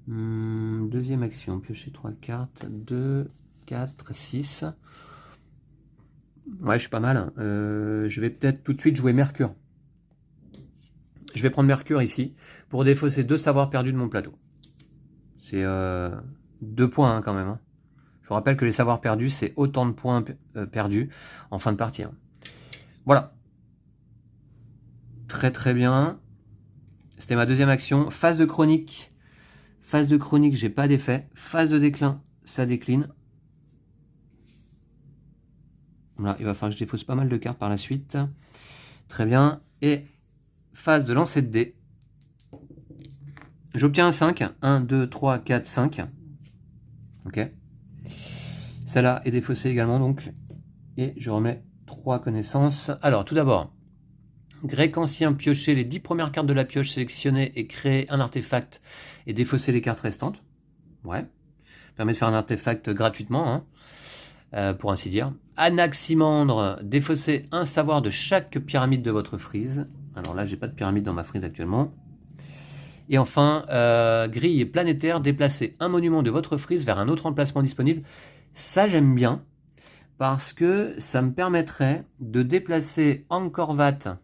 Deuxième action, piocher 3 cartes. 2, 4, 6. Ouais, je suis pas mal. Je vais peut-être tout de suite jouer Mercure. Je vais prendre Mercure ici pour défausser 2 savoirs perdus de mon plateau. C'est 2 points, hein, quand même. Hein. Je vous rappelle que les savoirs perdus, c'est autant de points perdus en fin de partie. Hein. Voilà. Très très bien. C'était ma deuxième action. Phase de chronique. Phase de chronique, j'ai pas d'effet. Phase de déclin, ça décline. Voilà, il va falloir que je défausse pas mal de cartes par la suite. Très bien. Et phase de lancer de dés. J'obtiens un 5. 1, 2, 3, 4, 5. Ok. Celle-là est défaussée également donc. Et je remets 3 connaissances. Alors, tout d'abord, grec ancien, piocher les 10 premières cartes de la pioche sélectionnées et créer un artefact et défausser les cartes restantes. Ouais. Permet de faire un artefact gratuitement, hein, pour ainsi dire. Anaximandre, défausser un savoir de chaque pyramide de votre frise. Alors là, j'ai pas de pyramide dans ma frise actuellement. Et enfin, grille planétaire, déplacer un monument de votre frise vers un autre emplacement disponible. Ça, j'aime bien, parce que ça me permettrait de déplacer Angkor-Wat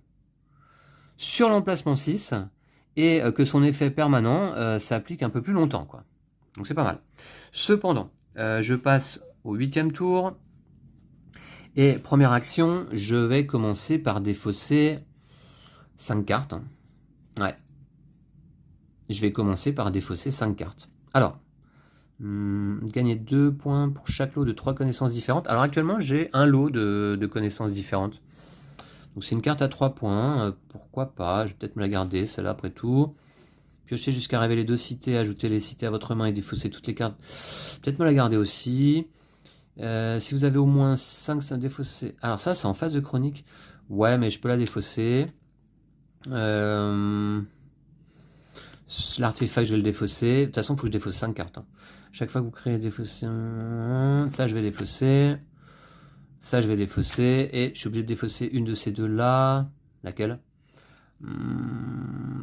sur l'emplacement 6, et que son effet permanent s'applique un peu plus longtemps, quoi. Donc c'est pas mal. Cependant, je passe au 8e tour, et première action, je vais commencer par défausser 5 cartes. Ouais. Je vais commencer par défausser 5 cartes. Alors, gagner 2 points pour chaque lot de 3 connaissances différentes. Alors actuellement, j'ai un lot de connaissances différentes. Donc c'est une carte à 3 points. Pourquoi pas? Je vais peut-être me la garder, celle-là, après tout. Piocher jusqu'à révéler 2 cités, ajouter les cités à votre main et défausser toutes les cartes. Peut-être me la garder aussi. Si vous avez au moins 5 défausser. Alors ça, c'est en phase de chronique. Ouais, mais je peux la défausser. L'artefact, je vais le défausser. De toute façon, il faut que je défausse 5 cartes. Hein. Chaque fois que vous créez défausser, ça, je vais défausser. Ça, je vais défausser. Et je suis obligé de défausser une de ces deux-là. Laquelle?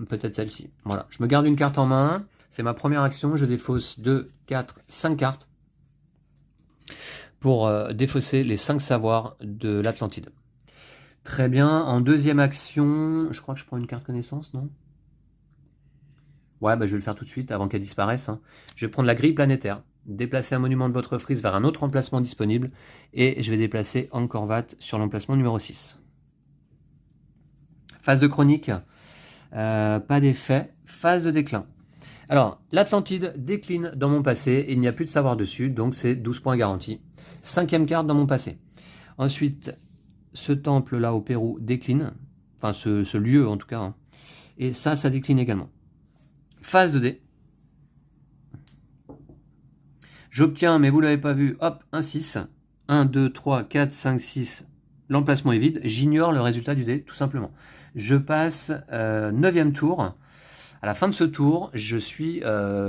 Peut-être celle-ci. Voilà. Je me garde une carte en main. C'est ma première action. Je défausse 2, 4, 5 cartes pour défausser les 5 savoirs de l'Atlantide. Très bien. En deuxième action, je crois que je prends une carte connaissance, non? Ouais, bah, je vais le faire tout de suite avant qu'elle disparaisse. Hein. Je vais prendre la grille planétaire, déplacer un monument de votre frise vers un autre emplacement disponible, et je vais déplacer Angkor-Wat sur l'emplacement numéro 6. Phase de chronique, pas d'effet. Phase de déclin. Alors, l'Atlantide décline dans mon passé, et il n'y a plus de savoir dessus, donc c'est 12 points garantis. 5e carte dans mon passé. Ensuite, ce temple-là au Pérou décline, enfin ce lieu en tout cas, hein. Et ça décline également. Phase de dés. J'obtiens, mais vous ne l'avez pas vu, hop, un 6. 1, 2, 3, 4, 5, 6. L'emplacement est vide. J'ignore le résultat du dé, tout simplement. Je passe 9e tour. À la fin de ce tour, je suis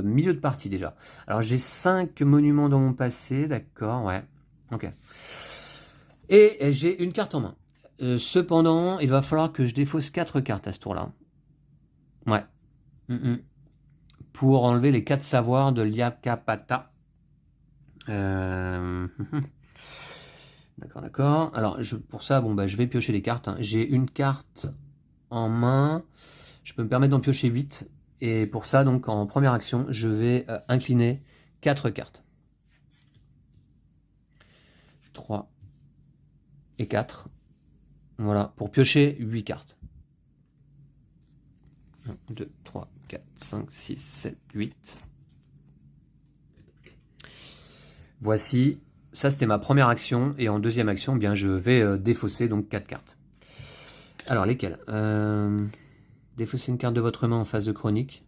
milieu de partie déjà. Alors j'ai 5 monuments dans mon passé, d'accord, ouais. Ok. Et j'ai une carte en main. Cependant, il va falloir que je défausse 4 cartes à ce tour-là. Ouais. Pour enlever les 4 savoirs de Liakapata. D'accord. Alors, pour ça, bon, bah, je vais piocher les cartes. Hein. J'ai une carte en main. Je peux me permettre d'en piocher 8. Et pour ça, donc, en première action, je vais incliner 4 cartes. 3 et 4. Voilà, pour piocher 8 cartes. 1, 2, 3, 4, 5, 6, 7, 8. Voici, ça c'était ma première action, et en deuxième action, bien je vais défausser donc 4 cartes. Alors lesquelles? Défausser une carte de votre main en phase de chronique.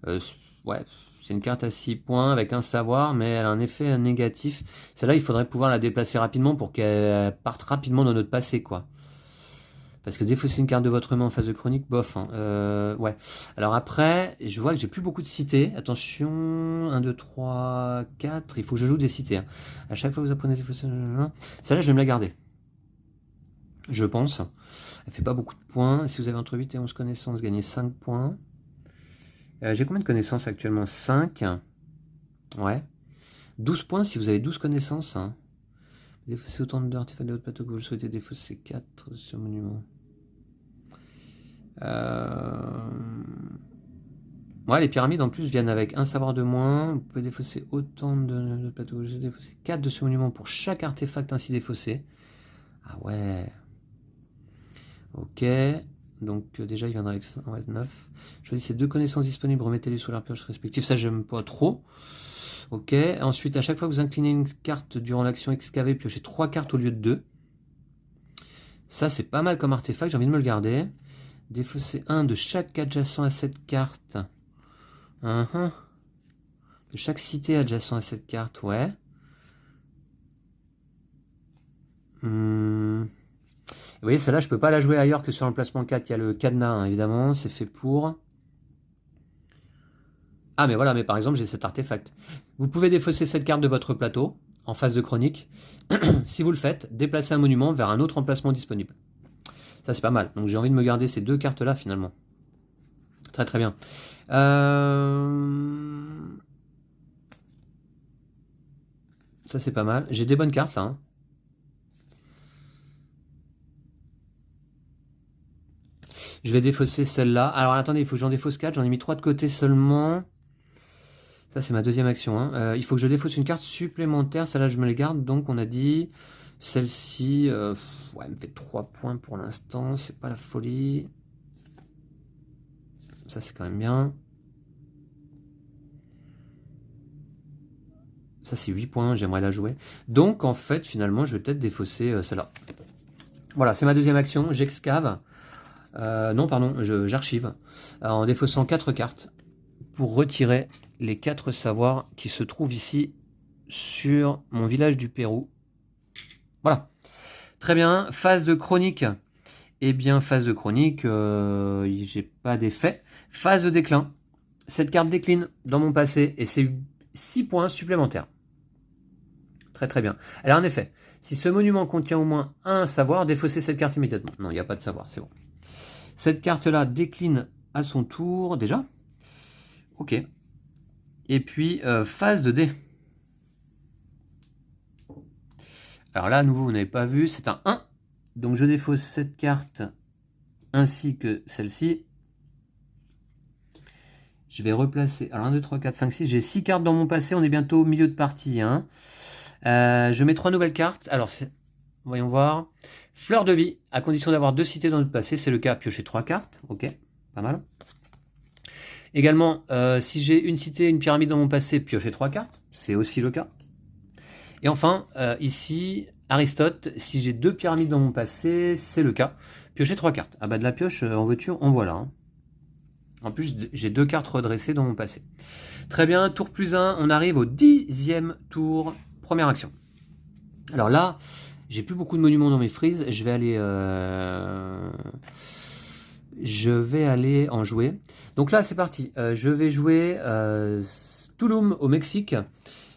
Ouais, c'est une carte à 6 points avec un savoir, mais elle a un effet négatif. Celle-là, il faudrait pouvoir la déplacer rapidement pour qu'elle parte rapidement dans notre passé, quoi. Parce que défausser une carte de votre main en phase de chronique, bof. Hein. Ouais. Alors après, je vois que j'ai plus beaucoup de cités. Attention, 1, 2, 3, 4. Il faut que je joue des cités. Hein. À chaque fois que vous apprenez à défausser... Celle-là, je vais me la garder. Je pense. Elle fait pas beaucoup de points. Si vous avez entre 8 et 11 connaissances, gagnez 5 points. J'ai combien de connaissances actuellement? 5. Ouais. 12 points si vous avez 12 connaissances. Hein. Défausser autant d'artefacts de votre plateau que vous le souhaitez défausser 4 sur monument. Ouais, les pyramides en plus viennent avec un savoir de moins. Vous pouvez défausser autant de plateaux que vous le souhaitez défausser 4 de ce monument pour chaque artefact ainsi défaussé. Ah ouais. Ok. Donc déjà il viendra avec 9. Choisissez 2 connaissances disponibles, remettez-les sous leur pioche respective. Ça j'aime pas trop. Ok, ensuite à chaque fois que vous inclinez une carte durant l'action excaver, piochez 3 cartes au lieu de 2. Ça c'est pas mal comme artefact, j'ai envie de me le garder. Défausser 1 de chaque adjacent à cette carte. De chaque cité adjacent à cette carte, ouais. Vous voyez, celle-là je peux pas la jouer ailleurs que sur l'emplacement 4. Il y a le cadenas, hein, évidemment, c'est fait pour... Ah mais voilà, mais par exemple j'ai cet artefact. Vous pouvez défausser cette carte de votre plateau en phase de chronique. Si vous le faites, déplacez un monument vers un autre emplacement disponible. Ça c'est pas mal. Donc j'ai envie de me garder ces 2 cartes là finalement. Très très bien. Ça c'est pas mal. J'ai des bonnes cartes là. Hein. Je vais défausser celle-là. Alors attendez, il faut que j'en défausse 4. J'en ai mis 3 de côté seulement. Ça, c'est ma deuxième action. Hein. Il faut que je défausse une carte supplémentaire. Celle-là, je me les garde. Donc, on a dit... Celle-ci... ouais, elle me fait 3 points pour l'instant. C'est pas la folie. Ça, c'est quand même bien. Ça, c'est 8 points. J'aimerais la jouer. Donc, en fait, finalement, je vais peut-être défausser celle-là. Voilà, c'est ma deuxième action. J'excave. Non, pardon. J'archive. En défaussant 4 cartes. Pour retirer les 4 savoirs qui se trouvent ici sur mon village du Pérou. Voilà. Très bien. Phase de chronique. Eh bien, phase de chronique, j'ai pas d'effet. Phase de déclin. Cette carte décline dans mon passé et c'est 6 points supplémentaires. Très très bien. Elle a un effet. Si ce monument contient au moins un savoir, défaussez cette carte immédiatement. Non, il n'y a pas de savoir, c'est bon. Cette carte-là décline à son tour déjà. Ok. Et puis, phase de dé. Alors là, à nouveau, vous n'avez pas vu, c'est un 1. Donc je défausse cette carte ainsi que celle-ci. Je vais replacer... Alors 1, 2, 3, 4, 5, 6. J'ai 6 cartes dans mon passé. On est bientôt au milieu de partie. Hein. Je mets 3 nouvelles cartes. Alors, voyons voir. Fleur de vie, à condition d'avoir 2 cités dans notre passé. C'est le cas, piocher 3 cartes. Ok, pas mal. Également, si j'ai une cité, une pyramide dans mon passé, piocher 3 cartes. C'est aussi le cas. Et enfin, ici, Aristote, si j'ai 2 pyramides dans mon passé, c'est le cas. Piocher 3 cartes. Ah bah de la pioche, en veux-tu, en voilà. Hein. En plus, j'ai 2 cartes redressées dans mon passé. Très bien, tour plus 1, on arrive au 10e tour, première action. Alors là, j'ai plus beaucoup de monuments dans mes frises, je vais aller en jouer. Donc là, c'est parti. Je vais jouer Tulum au Mexique,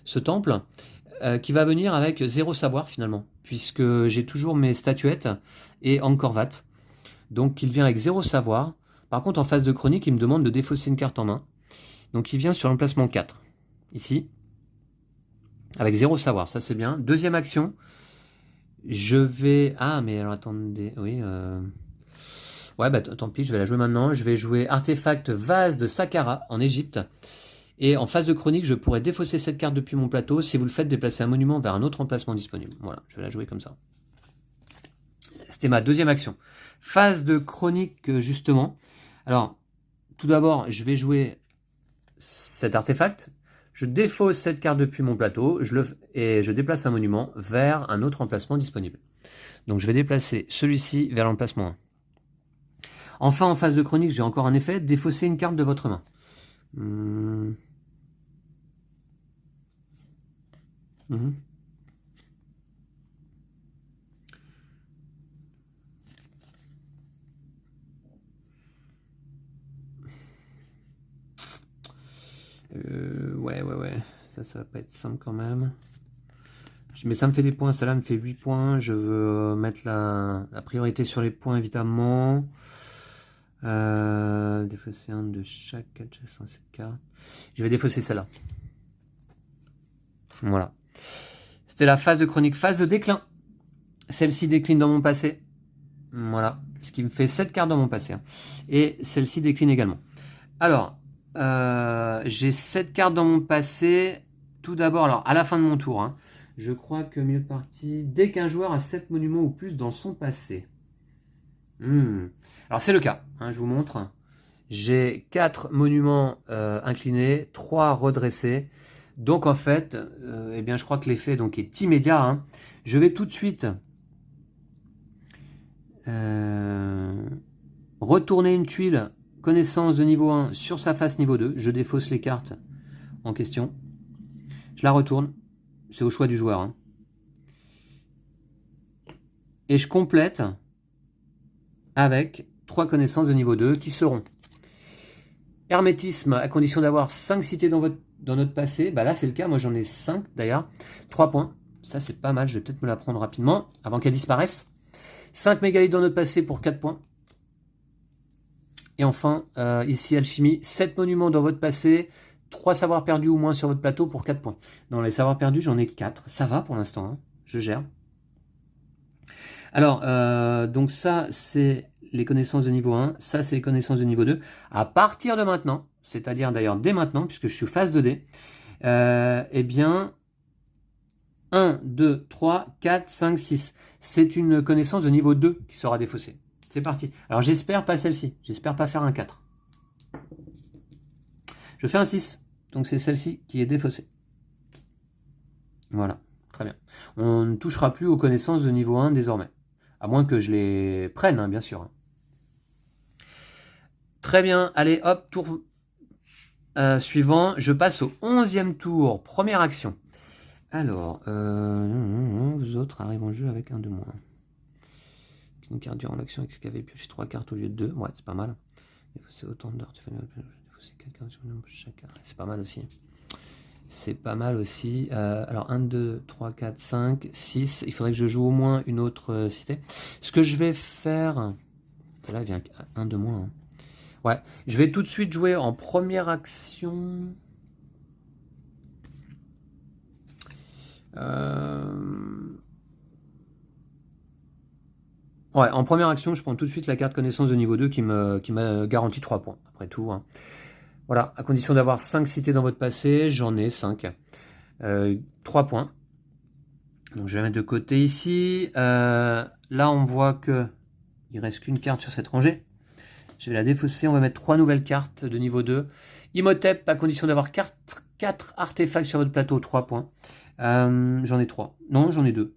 ce temple, qui va venir avec 0 savoir finalement, puisque j'ai toujours mes statuettes et Angkor Wat. Donc il vient avec 0 savoir. Par contre, en phase de chronique, il me demande de défausser une carte en main. Donc il vient sur l'emplacement 4, ici, avec 0 savoir, ça c'est bien. Deuxième action, je vais... Ah, mais alors attendez, oui... Ouais, bah tant pis, je vais la jouer maintenant. Je vais jouer Artefact Vase de Saqqara en Égypte. Et en phase de chronique, je pourrais défausser cette carte depuis mon plateau. Si vous le faites, déplacer un monument vers un autre emplacement disponible. Voilà, je vais la jouer comme ça. C'était ma deuxième action. Phase de chronique, justement. Alors, tout d'abord, je vais jouer cet artefact. Je défausse cette carte depuis mon plateau et je déplace un monument vers un autre emplacement disponible. Donc, je vais déplacer celui-ci vers l'emplacement 1. Enfin, en phase de chronique, j'ai encore un effet. Défausser une carte de votre main. Mhm. Ouais. Ça va pas être simple quand même. Mais ça me fait des points. Ça là me fait 8 points. Je veux mettre la priorité sur les points, évidemment. Défausser un de chaque 4 gestes dans cette carte. Je vais défausser celle-là. Voilà. C'était la phase de chronique. Phase de déclin. Celle-ci décline dans mon passé. Voilà. Ce qui me fait 7 cartes dans mon passé. Et celle-ci décline également. Alors, j'ai 7 cartes dans mon passé. Tout d'abord, alors à la fin de mon tour, hein, je crois que milieu de partie, dès qu'un joueur a 7 monuments ou plus dans son passé. Alors c'est le cas, hein, je vous montre. J'ai 4 monuments inclinés, 3 redressés. Donc en fait, eh bien, je crois que l'effet donc, est immédiat. Hein. Je vais tout de suite retourner une tuile connaissance de niveau 1 sur sa face niveau 2. Je défausse les cartes en question. Je la retourne. C'est au choix du joueur. Hein. Et je complète avec 3 connaissances de niveau 2 qui seront hermétisme à condition d'avoir 5 cités dans notre passé. Bah là c'est le cas, moi j'en ai 5 d'ailleurs. 3 points. Ça c'est pas mal, je vais peut-être me la prendre rapidement avant qu'elle disparaisse. 5 mégalithes dans notre passé pour 4 points. Et enfin, ici alchimie, 7 monuments dans votre passé, 3 savoirs perdus ou moins sur votre plateau pour 4 points. Dans les savoirs perdus, j'en ai 4. Ça va pour l'instant, hein. Je gère. Alors, donc ça, c'est les connaissances de niveau 1. Ça, c'est les connaissances de niveau 2. À partir de maintenant, c'est-à-dire d'ailleurs dès maintenant, puisque je suis phase 2D, eh bien, 1, 2, 3, 4, 5, 6. C'est une connaissance de niveau 2 qui sera défaussée. C'est parti. Alors, j'espère pas celle-ci. J'espère pas faire un 4. Je fais un 6. Donc, c'est celle-ci qui est défaussée. Voilà. Très bien. On ne touchera plus aux connaissances de niveau 1 désormais. À moins que je les prenne, hein, bien sûr. Très bien. Allez, hop, tour suivant. Je passe au 11e tour. Première action. Alors, vous autres arrivent en jeu avec un de moins. Une carte durant l'action avec ce qu'il avait pioché 3 cartes au lieu de 2. Ouais, c'est pas mal. C'est autant d'artefacts. C'est pas mal aussi. C'est pas mal aussi. Alors 1, 2, 3, 4, 5, 6. Il faudrait que je joue au moins une autre cité. Ce que je vais faire... Là, il vient un de moins. Hein. Ouais, je vais tout de suite jouer en première action. Ouais, en première action, je prends tout de suite la carte connaissance de niveau 2 qui m'a garanti 3 points, après tout. Hein. Voilà, à condition d'avoir 5 cités dans votre passé, j'en ai 5. 3 points. Donc je vais mettre de côté ici. Là, on voit que il reste qu'une carte sur cette rangée. Je vais la défausser, on va mettre 3 nouvelles cartes de niveau 2. Imhotep, à condition d'avoir 4 artefacts sur votre plateau, 3 points. J'en ai 3. Non, j'en ai 2.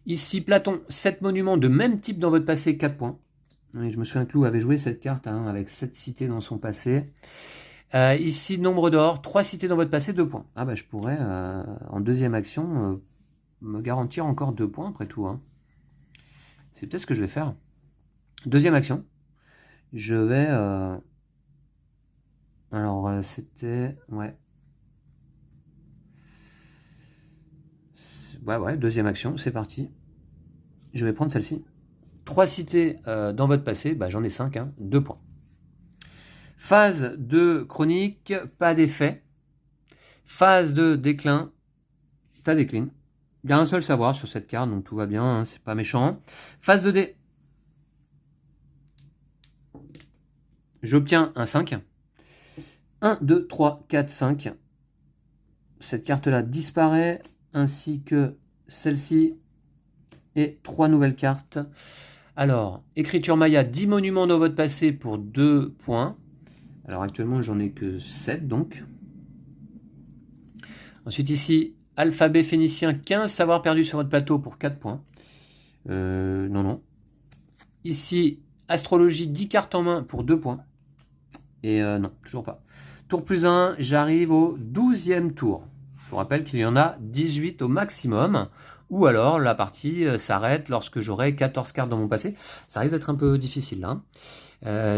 Ici, Platon, 7 monuments de même type dans votre passé, 4 points. Et je me souviens que Lou avait joué cette carte hein, avec 7 cités dans son passé. Ici, nombre d'or, 3 cités dans votre passé, 2 points. Ah bah je pourrais, en deuxième action, me garantir encore 2 points après tout. Hein. C'est peut-être ce que je vais faire. Deuxième action. Je vais... Alors, c'était... Ouais. Ouais, deuxième action, c'est parti. Je vais prendre celle-ci. 3 cités dans votre passé, bah, j'en ai 5, hein, 2 points. Phase de chronique, pas d'effet. Phase de déclin, ça décline. Il y a un seul savoir sur cette carte, donc tout va bien, hein, c'est pas méchant. Phase de dé. J'obtiens un 5. 1, 2, 3, 4, 5. Cette carte-là disparaît, ainsi que celle-ci et 3 nouvelles cartes. Alors, écriture Maya, 10 monuments dans votre passé pour 2 points. Alors actuellement, j'en ai que 7 donc. Ensuite ici, alphabet phénicien, 15 savoirs perdus sur votre plateau pour 4 points. Non. Ici, astrologie, 10 cartes en main pour 2 points. Et non, toujours pas. Tour plus 1, j'arrive au 12e tour. Je vous rappelle qu'il y en a 18 au maximum. Ou alors la partie s'arrête lorsque j'aurai 14 cartes dans mon passé. Ça risque d'être un peu difficile là.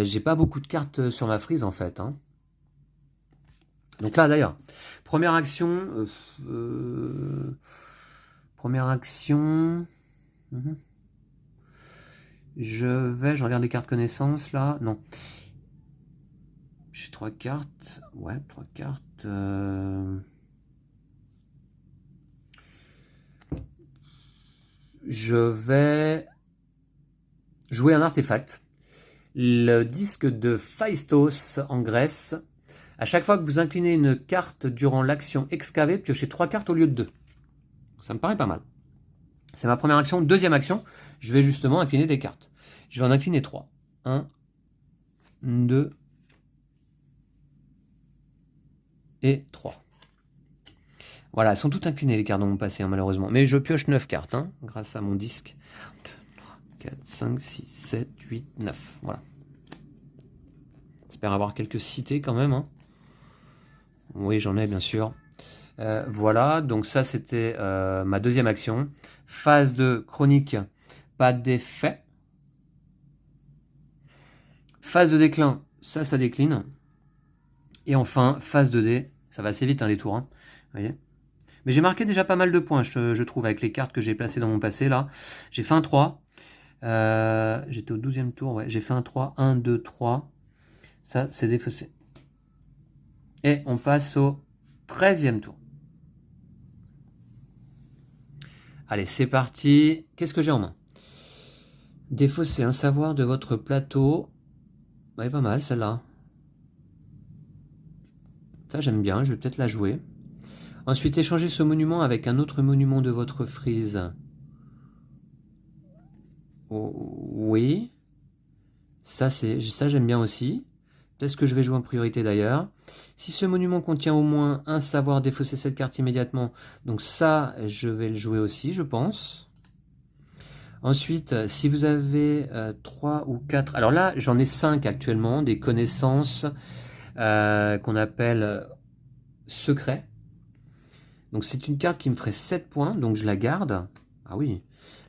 J'ai pas beaucoup de cartes sur ma frise en fait. Hein. Donc là d'ailleurs, première action. Première action. Je regarde les cartes connaissances là. Non. J'ai 3 cartes. Ouais, 3 cartes. Je vais jouer un artefact. Le disque de Phaistos en Grèce. À chaque fois que vous inclinez une carte durant l'action excavée, piochez 3 cartes au lieu de 2. Ça me paraît pas mal. C'est ma première action. Deuxième action, je vais justement incliner des cartes. Je vais en incliner 3. 1, 2 et 3. Voilà, elles sont toutes inclinées les cartes dans mon passé, hein, malheureusement. Mais je pioche 9 cartes, hein, grâce à mon disque. 2, 3, 4, 5, 6, 7, 8, 9. Voilà. J'espère avoir quelques cités quand même. Hein. Oui, j'en ai bien sûr. Voilà, donc ça c'était ma deuxième action. Phase de chronique, pas d'effet. Phase de déclin, ça décline. Et enfin, phase 2D, ça va assez vite hein, les tours. Hein, vous voyez. Mais j'ai marqué déjà pas mal de points, je trouve, avec les cartes que j'ai placées dans mon passé là. J'ai fait un 3. J'étais au 12e tour, ouais. J'ai fait un 3. 1, 2, 3. Ça, c'est défaussé. Et on passe au 13e tour. Allez, c'est parti. Qu'est-ce que j'ai en main? Défausser un savoir de votre plateau. Ouais, pas mal celle-là. Ça, j'aime bien, je vais peut-être la jouer. Ensuite, échanger ce monument avec un autre monument de votre frise. Oh, oui. Ça, j'aime bien aussi. Peut-être que je vais jouer en priorité d'ailleurs. Si ce monument contient au moins un savoir, défausser cette carte immédiatement. Donc ça, je vais le jouer aussi, je pense. Ensuite, si vous avez 3 ou 4... Alors là, j'en ai 5 actuellement, des connaissances qu'on appelle secrets. Donc c'est une carte qui me ferait 7 points, donc je la garde. Ah oui.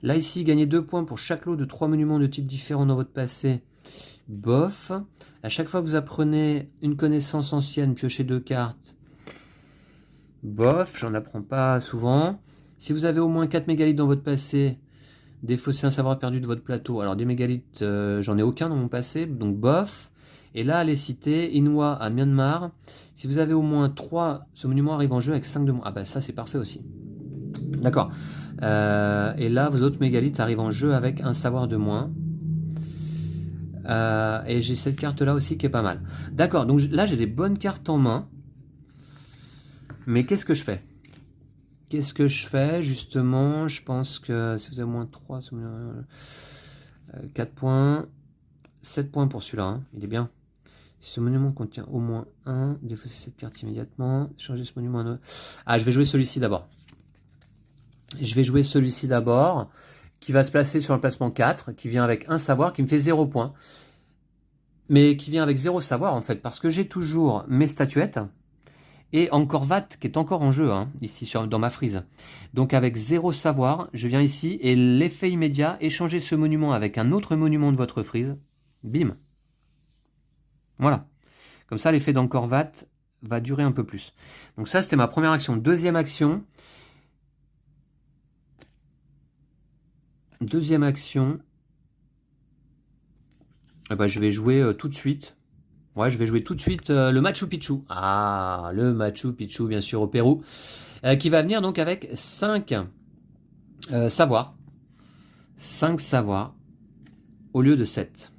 Là ici, gagnez 2 points pour chaque lot de 3 monuments de type différent dans votre passé. Bof. À chaque fois que vous apprenez une connaissance ancienne, piochez 2 cartes. Bof, j'en apprends pas souvent. Si vous avez au moins 4 mégalithes dans votre passé, défausser un savoir perdu de votre plateau. Alors des mégalithes, j'en ai aucun dans mon passé, donc bof. Et là, les cités, Inwa à Myanmar. Si vous avez au moins 3, ce monument arrive en jeu avec 5 de moins. Ah bah ça c'est parfait aussi. D'accord. Et là, vos autres mégalithes arrivent en jeu avec un savoir de moins. Et j'ai cette carte là aussi qui est pas mal. D'accord, donc là j'ai des bonnes cartes en main. Mais qu'est-ce que je fais? Qu'est-ce que je fais justement? Je pense que si vous avez moins 3, 4 points, 7 points pour celui-là, hein. Il est bien. Si ce monument contient au moins 1, défausser cette carte immédiatement, changer ce monument en autre. Ah, je vais jouer celui-ci d'abord. Je vais jouer celui-ci d'abord, qui va se placer sur le placement 4, qui vient avec un savoir, qui me fait 0 points. Mais qui vient avec 0 savoir en fait, parce que j'ai toujours mes statuettes, et encore VAT qui est encore en jeu, hein, ici dans ma frise. Donc avec 0 savoir, je viens ici, et l'effet immédiat, échanger ce monument avec un autre monument de votre frise. Bim. Voilà. Comme ça, l'effet d'encore VAT va durer un peu plus. Donc ça, c'était ma première action. Deuxième action. Deuxième action. Eh ben, je vais jouer tout de suite. Ouais, je vais jouer tout de suite le Machu Picchu. Ah, le Machu Picchu, bien sûr, au Pérou. Qui va venir donc avec 5 savoirs. 5 savoirs au lieu de 7.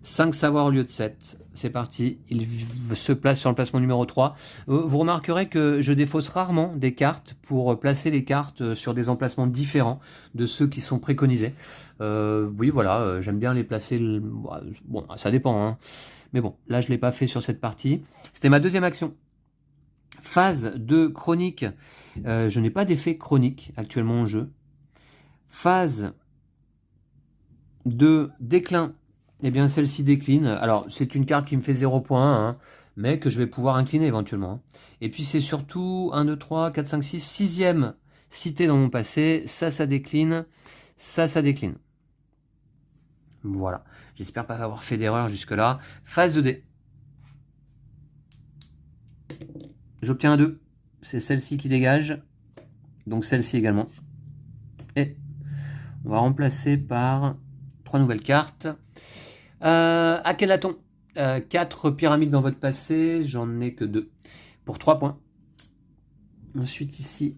5 savoirs au lieu de 7. C'est parti. Il se place sur le placement numéro 3. Vous remarquerez que je défausse rarement des cartes pour placer les cartes sur des emplacements différents de ceux qui sont préconisés. Oui, voilà, j'aime bien les placer. Bon, ça dépend. Hein. Mais bon, là, je ne l'ai pas fait sur cette partie. C'était ma deuxième action. Phase de chronique. Je n'ai pas d'effet chronique actuellement en jeu. Phase de déclin. Eh bien, celle-ci décline. Alors, c'est une carte qui me fait 0 points. Hein. mais que je vais pouvoir incliner éventuellement, hein. Et puis c'est surtout 1, 2, 3, 4, 5, 6, sixième cité dans mon passé, ça décline, ça décline. Voilà, j'espère pas avoir fait d'erreur jusque-là. Phase de dés. J'obtiens un 2, c'est celle-ci qui dégage, donc celle-ci également. Et on va remplacer par 3 nouvelles cartes. Akhenaton, 4 pyramides dans votre passé, j'en ai que 2, pour 3 points. Ensuite ici,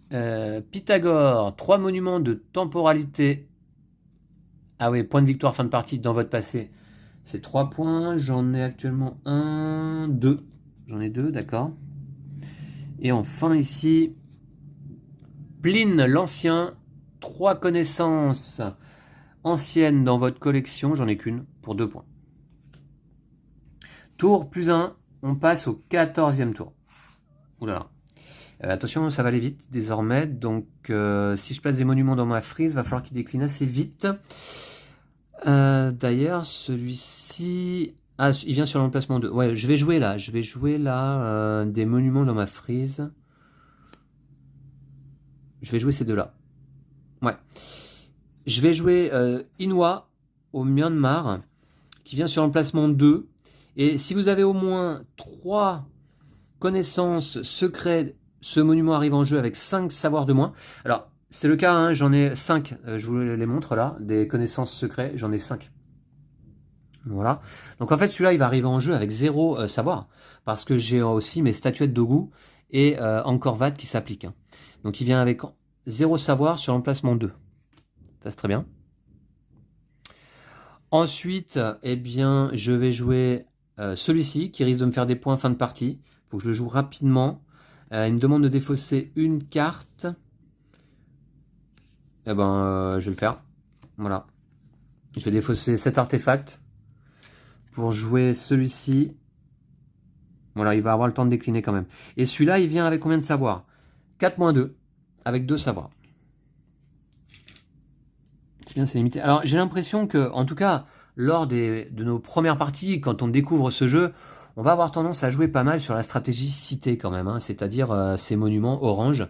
Pythagore, 3 monuments de temporalité. Ah oui, point de victoire fin de partie dans votre passé, c'est 3 points. J'en ai actuellement 1, 2. J'en ai 2, d'accord. Et enfin ici, Pline l'Ancien, 3 connaissances anciennes dans votre collection, j'en ai qu'une, pour 2 points. Tour plus 1, on passe au 14e tour. Oula. Attention, ça va aller vite désormais, donc si je place des monuments dans ma frise, il va falloir qu'il décline assez vite. D'ailleurs, celui-ci... Ah, il vient sur l'emplacement 2. Ouais, je vais jouer là des monuments dans ma frise. Je vais jouer ces deux-là. Ouais. Je vais jouer Inwa au Myanmar, qui vient sur l'emplacement 2. Et si vous avez au moins 3 connaissances secrètes, ce monument arrive en jeu avec 5 savoirs de moins. Alors, c'est le cas, hein, j'en ai 5, je vous les montre là, des connaissances secrètes, j'en ai 5. Voilà. Donc en fait, celui-là, il va arriver en jeu avec 0 savoir, parce que j'ai aussi mes statuettes d'Ogu et Angkor Wat qui s'appliquent, hein. Donc il vient avec 0 savoir sur l'emplacement 2. Ça, c'est très bien. Ensuite, eh bien, je vais jouer celui-ci, qui risque de me faire des points fin de partie. Il faut que je le joue rapidement. Il me demande de défausser une carte. Eh ben, je vais le faire. Voilà. Je vais défausser cet artefact pour jouer celui-ci. Voilà, il va avoir le temps de décliner quand même. Et celui-là, il vient avec combien de savoir? 4-2, avec 2 savoirs. C'est bien, c'est limité. Alors, j'ai l'impression que, en tout cas, lors de nos premières parties, quand on découvre ce jeu, on va avoir tendance à jouer pas mal sur la stratégie cité quand même, hein, c'est-à-dire ces monuments orange.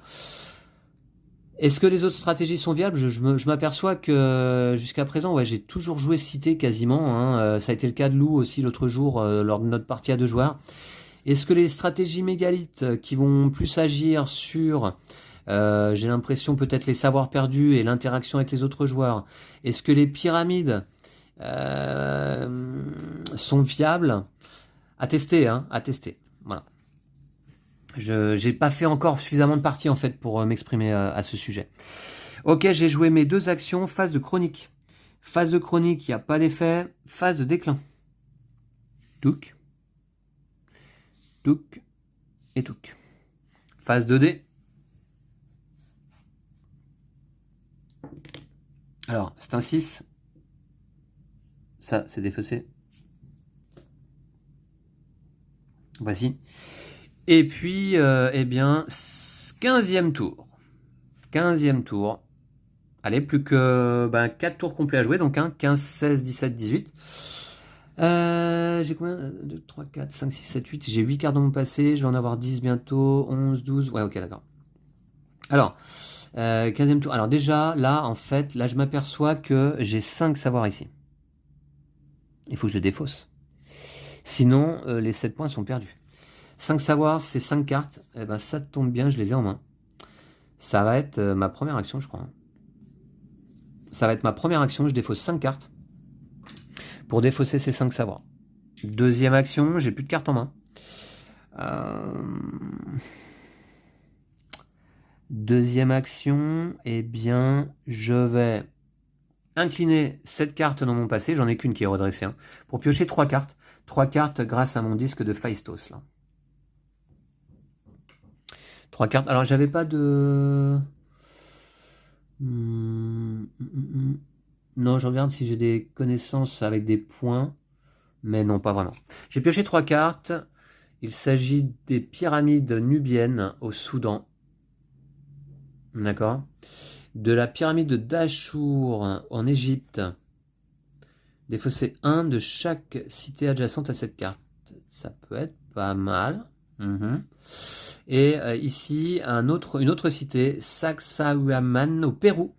Est-ce que les autres stratégies sont viables? Je m'aperçois que jusqu'à présent, ouais, j'ai toujours joué cité quasiment, hein. Ça a été le cas de Lou aussi l'autre jour lors de notre partie à 2 joueurs. Est-ce que les stratégies mégalithes qui vont plus agir sur, j'ai l'impression, peut-être les savoirs perdus et l'interaction avec les autres joueurs, est-ce que les pyramides sont viables? À tester, hein, à tester. Voilà. Je n'ai pas fait encore suffisamment de parties en fait pour m'exprimer à ce sujet. Ok, j'ai joué mes 2 actions, phase de chronique. Phase de chronique, il n'y a pas d'effet. Phase de déclin. Touc. Touc. Et touc. Phase 2D. Alors, c'est un 6. Ça, c'est défaussé. Voici. Et puis, eh bien, 15e tour. 15e tour. Allez, plus que 4 tours complets à jouer. Donc, 15, 16, 17, 18. J'ai combien? 2, 3, 4, 5, 6, 7, 8. J'ai 8 cartes dans mon passé. Je vais en avoir 10 bientôt. 11, 12. Ouais, ok, d'accord. Alors, 15e tour. Alors déjà, là, en fait, là, je m'aperçois que j'ai 5 savoirs ici. Il faut que je les défausse. Sinon, les 7 points sont perdus. 5 savoirs, c'est 5 cartes. Eh ben, ça tombe bien, je les ai en main. Ça va être ma première action, je crois. Ça va être ma première action. Je défausse 5 cartes pour défausser ces 5 savoirs. Deuxième action, j'ai plus de cartes en main. Deuxième action, eh bien, je vais incliner cette carte dans mon passé. J'en ai qu'une qui est redressée, hein, pour piocher 3 cartes. 3 cartes grâce à mon disque de Phaistos, là. 3 cartes. Alors, j'avais pas de... Non, je regarde si j'ai des connaissances avec des points. Mais non, pas vraiment. J'ai pioché 3 cartes. Il s'agit des pyramides nubiennes au Soudan. D'accord. De la pyramide de Dachour en Égypte. Défausser 1 de chaque cité adjacente à cette carte. Ça peut être pas mal. Et ici, une autre cité, Sacsayhuaman au Pérou.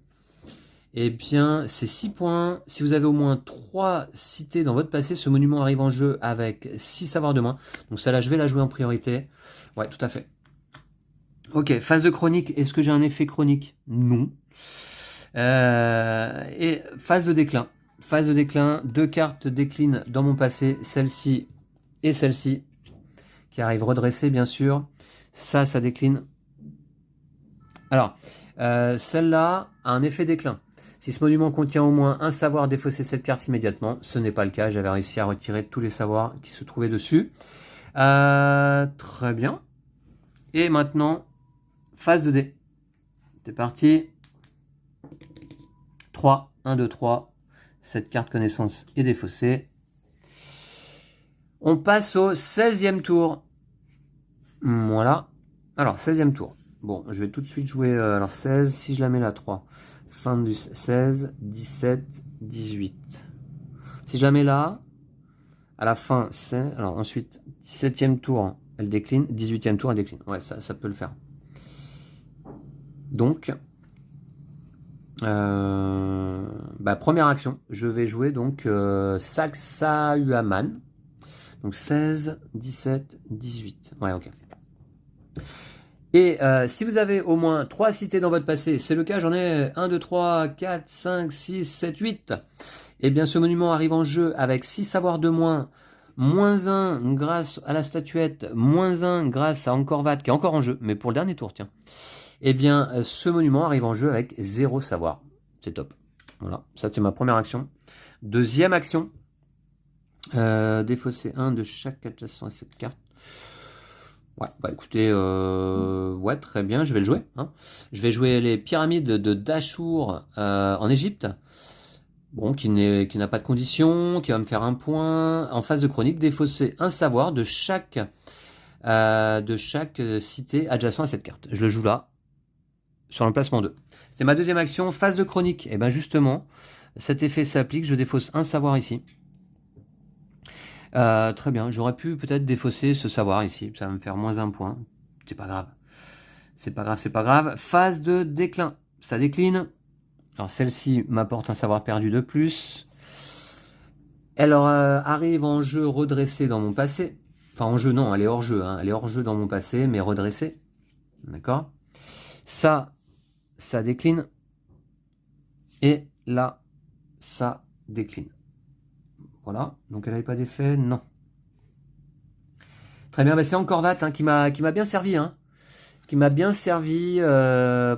Eh bien, c'est 6 points. Si vous avez au moins 3 cités dans votre passé, ce monument arrive en jeu avec 6 savoirs de moins. Donc celle-là, je vais la jouer en priorité. Ouais, tout à fait. Ok, phase de chronique. Est-ce que j'ai un effet chronique? Non. Et phase de déclin. Phase de déclin. 2 cartes déclinent dans mon passé. Celle-ci et celle-ci. Qui arrive redressée, bien sûr. Ça décline. Alors, celle-là a un effet déclin. Si ce monument contient au moins un savoir, défausser cette carte immédiatement. Ce n'est pas le cas. J'avais réussi à retirer tous les savoirs qui se trouvaient dessus. Très bien. Et maintenant, phase de dé. C'est parti. 3. 1, 2, 3. Cette carte connaissance est défaussée. On passe au 16e tour. Voilà. Alors, 16e tour. Bon, je vais tout de suite jouer... alors, 16, si je la mets là, 3. Fin du 16, 17, 18. Si je la mets là, à la fin, c'est... Alors, ensuite, 17e tour, elle décline. 18e tour, elle décline. Ouais, ça peut le faire. Donc... première action, je vais jouer donc Sacsayhuaman. Donc 16, 17, 18. Ouais, ok. Et si vous avez au moins 3 cités dans votre passé, c'est le cas, j'en ai 1, 2, 3, 4, 5, 6, 7, 8. Eh bien, ce monument arrive en jeu avec 6 savoirs de moins, moins 1 grâce à la statuette, moins 1 grâce à Angkor-Wat, qui est encore en jeu, mais pour le dernier tour, tiens. Eh bien, ce monument arrive en jeu avec 0 savoir. C'est top. Voilà, ça c'est ma première action. Deuxième action, défausser 1 de chaque adjacent à cette carte. Ouais, bah écoutez, ouais, très bien, je vais le jouer. Hein. Je vais jouer les pyramides de Dashur en Égypte. Bon, qui n'a pas de condition, qui va me faire un point. En phase de chronique, défausser un savoir de chaque cité adjacent à cette carte. Je le joue là, sur l'emplacement 2. C'est ma deuxième action, phase de chronique. Et bien justement, cet effet s'applique, je défausse un savoir ici. Très bien, j'aurais pu peut-être défausser ce savoir ici, ça va me faire moins 1 point. C'est pas grave. C'est pas grave, c'est pas grave. Phase de déclin, ça décline. Alors celle-ci m'apporte un savoir perdu de plus. Elle arrive en jeu redressée dans mon passé. Enfin en jeu non, elle est hors jeu. Hein. Elle est hors jeu dans mon passé, mais redressée. D'accord. Ça décline. Et là, ça décline. Voilà, donc elle n'avait pas d'effet, non. Très bien, bah c'est Angkor-Wat hein, qui m'a bien servi. Hein. Qui m'a bien servi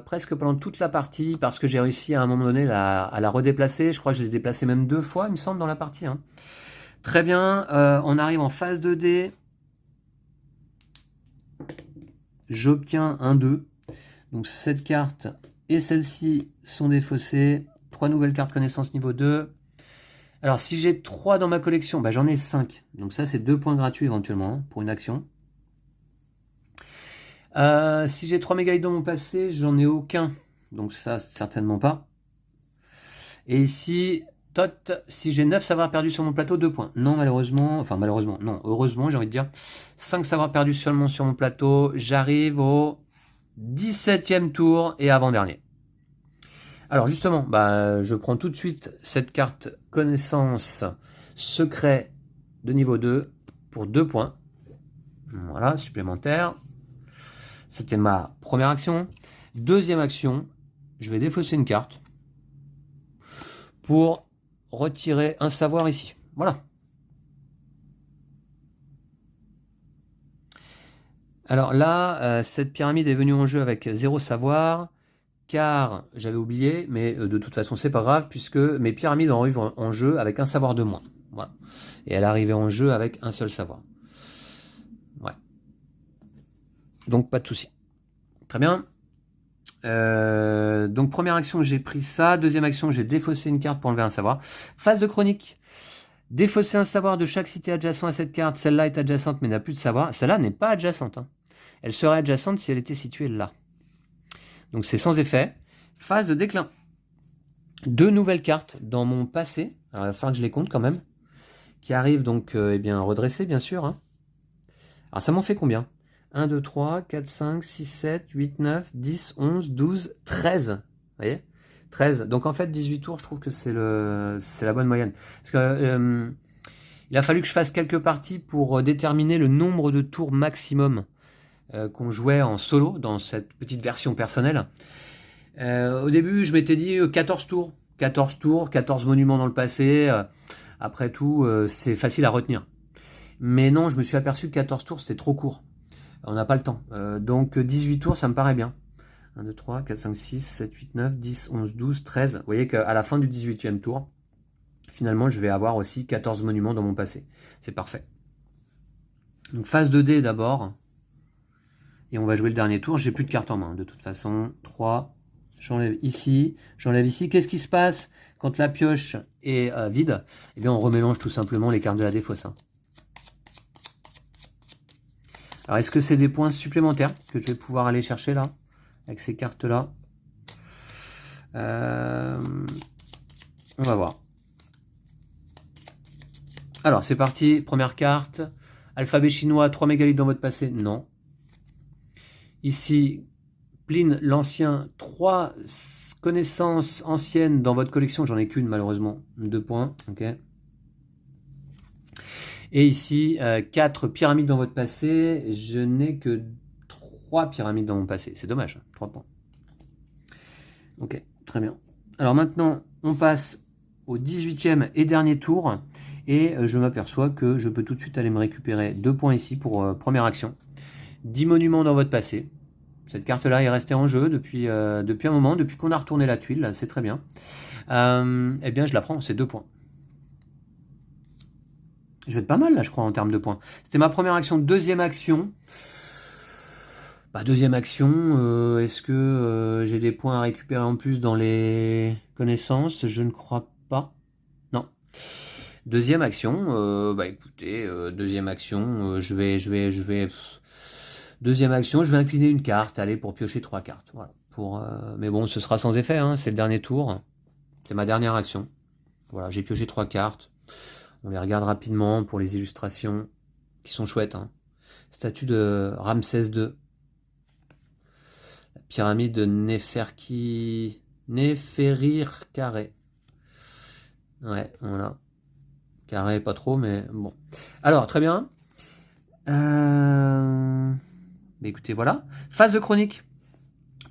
presque pendant toute la partie, parce que j'ai réussi à un moment donné à la redéplacer. Je crois que je l'ai déplacée même 2 fois, il me semble, dans la partie. Hein. Très bien, on arrive en phase 2D. J'obtiens un 2. Donc cette carte et celle-ci sont défaussées. 3 nouvelles cartes connaissance niveau 2. Alors, si j'ai 3 dans ma collection, bah, j'en ai 5. Donc ça, c'est 2 points gratuits éventuellement hein, pour une action. Si j'ai 3 mégalithes dans mon passé, j'en ai aucun. Donc ça, certainement pas. Et ici, si j'ai 9 savoirs perdus sur mon plateau, 2 points. Non, malheureusement, enfin malheureusement, non, heureusement, j'ai envie de dire. 5 savoirs perdus seulement sur mon plateau. J'arrive au 17e tour et avant-dernier. Alors justement, bah, je prends tout de suite cette carte connaissance secret de niveau 2 pour 2 points. Voilà, supplémentaire. C'était ma première action. Deuxième action, je vais défausser une carte pour retirer un savoir ici. Voilà. Alors là, cette pyramide est venue en jeu avec 0 savoir. Car j'avais oublié, mais de toute façon c'est pas grave, puisque mes pyramides arrivent en jeu avec un savoir de moins. Voilà. Et elle arrivait en jeu avec un seul savoir. Ouais. Donc pas de souci. Très bien. Donc première action, j'ai pris ça. Deuxième action, j'ai défaussé une carte pour enlever un savoir. Phase de chronique. Défausser un savoir de chaque cité adjacente à cette carte. Celle-là est adjacente mais n'a plus de savoir. Celle-là n'est pas adjacente. Hein. Elle serait adjacente si elle était située là. Donc c'est sans effet. Phase de déclin. 2 nouvelles cartes dans mon passé. Alors il va falloir que je les compte quand même. Qui arrivent donc eh bien redressées bien sûr. Hein. Alors ça m'en fait combien? 1, 2, 3, 4, 5, 6, 7, 8, 9, 10, 11, 12, 13. Vous voyez? 13. Donc en fait, 18 tours, je trouve que c'est la bonne moyenne. Parce que il a fallu que je fasse quelques parties pour déterminer le nombre de tours maximum qu'on jouait en solo dans cette petite version personnelle. Au début, je m'étais dit 14 tours. 14 tours, 14 monuments dans le passé. Après tout, c'est facile à retenir. Mais non, je me suis aperçu que 14 tours, c'était trop court. On n'a pas le temps. Donc 18 tours, ça me paraît bien. 1, 2, 3, 4, 5, 6, 7, 8, 9, 10, 11, 12, 13. Vous voyez qu'à la fin du 18e tour, finalement, je vais avoir aussi 14 monuments dans mon passé. C'est parfait. Donc phase 2D d'abord. Et on va jouer le dernier tour. J'ai plus de cartes en main. De toute façon, 3. J'enlève ici. J'enlève ici. Qu'est-ce qui se passe quand la pioche est vide? Eh bien, on remélange tout simplement les cartes de la défausse. Alors, est-ce que c'est des points supplémentaires que je vais pouvoir aller chercher là, avec ces cartes-là? On va voir. Alors, c'est parti. Première carte. Alphabet chinois, 3 mégalithes dans votre passé? Non. Ici, Pline l'Ancien, 3 connaissances anciennes dans votre collection. J'en ai qu'une, malheureusement. 2 points. Ok. Et ici, 4 pyramides dans votre passé. Je n'ai que 3 pyramides dans mon passé. C'est dommage. 3 points. Ok, très bien. Alors maintenant, on passe au 18e et dernier tour. Et je m'aperçois que je peux tout de suite aller me récupérer 2 points ici pour première action. 10 monuments dans votre passé. Cette carte-là est restée en jeu depuis un moment, depuis qu'on a retourné la tuile, c'est très bien. Eh bien, je la prends, c'est 2 points. Je vais être pas mal, là, je crois, en termes de points. C'était ma première action. Deuxième action. Deuxième action, est-ce que j'ai des points à récupérer en plus dans les connaissances? Je ne crois pas. Non. Deuxième action, écoutez, deuxième action, je vais... Deuxième action, je vais incliner une carte, allez, pour piocher 3 cartes. Voilà. Mais bon, ce sera sans effet, hein, c'est le dernier tour. C'est ma dernière action. Voilà, j'ai pioché 3 cartes. On les regarde rapidement pour les illustrations qui sont chouettes. Hein. Statue de Ramsès II. La pyramide de Néferrir Carré. Ouais, voilà. Carré, pas trop, mais bon. Alors, très bien. Mais écoutez, voilà. Phase de chronique.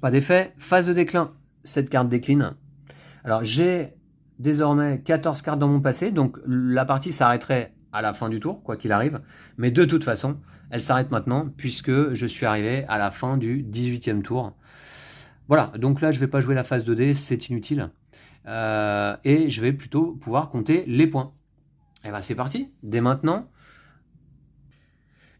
Pas d'effet. Phase de déclin. Cette carte décline. Alors, j'ai désormais 14 cartes dans mon passé. Donc, la partie s'arrêterait à la fin du tour, quoi qu'il arrive. Mais de toute façon, elle s'arrête maintenant, puisque je suis arrivé à la fin du 18e tour. Voilà. Donc là, je ne vais pas jouer la phase 2D. C'est inutile. Et je vais plutôt pouvoir compter les points. Et bien, c'est parti. Dès maintenant.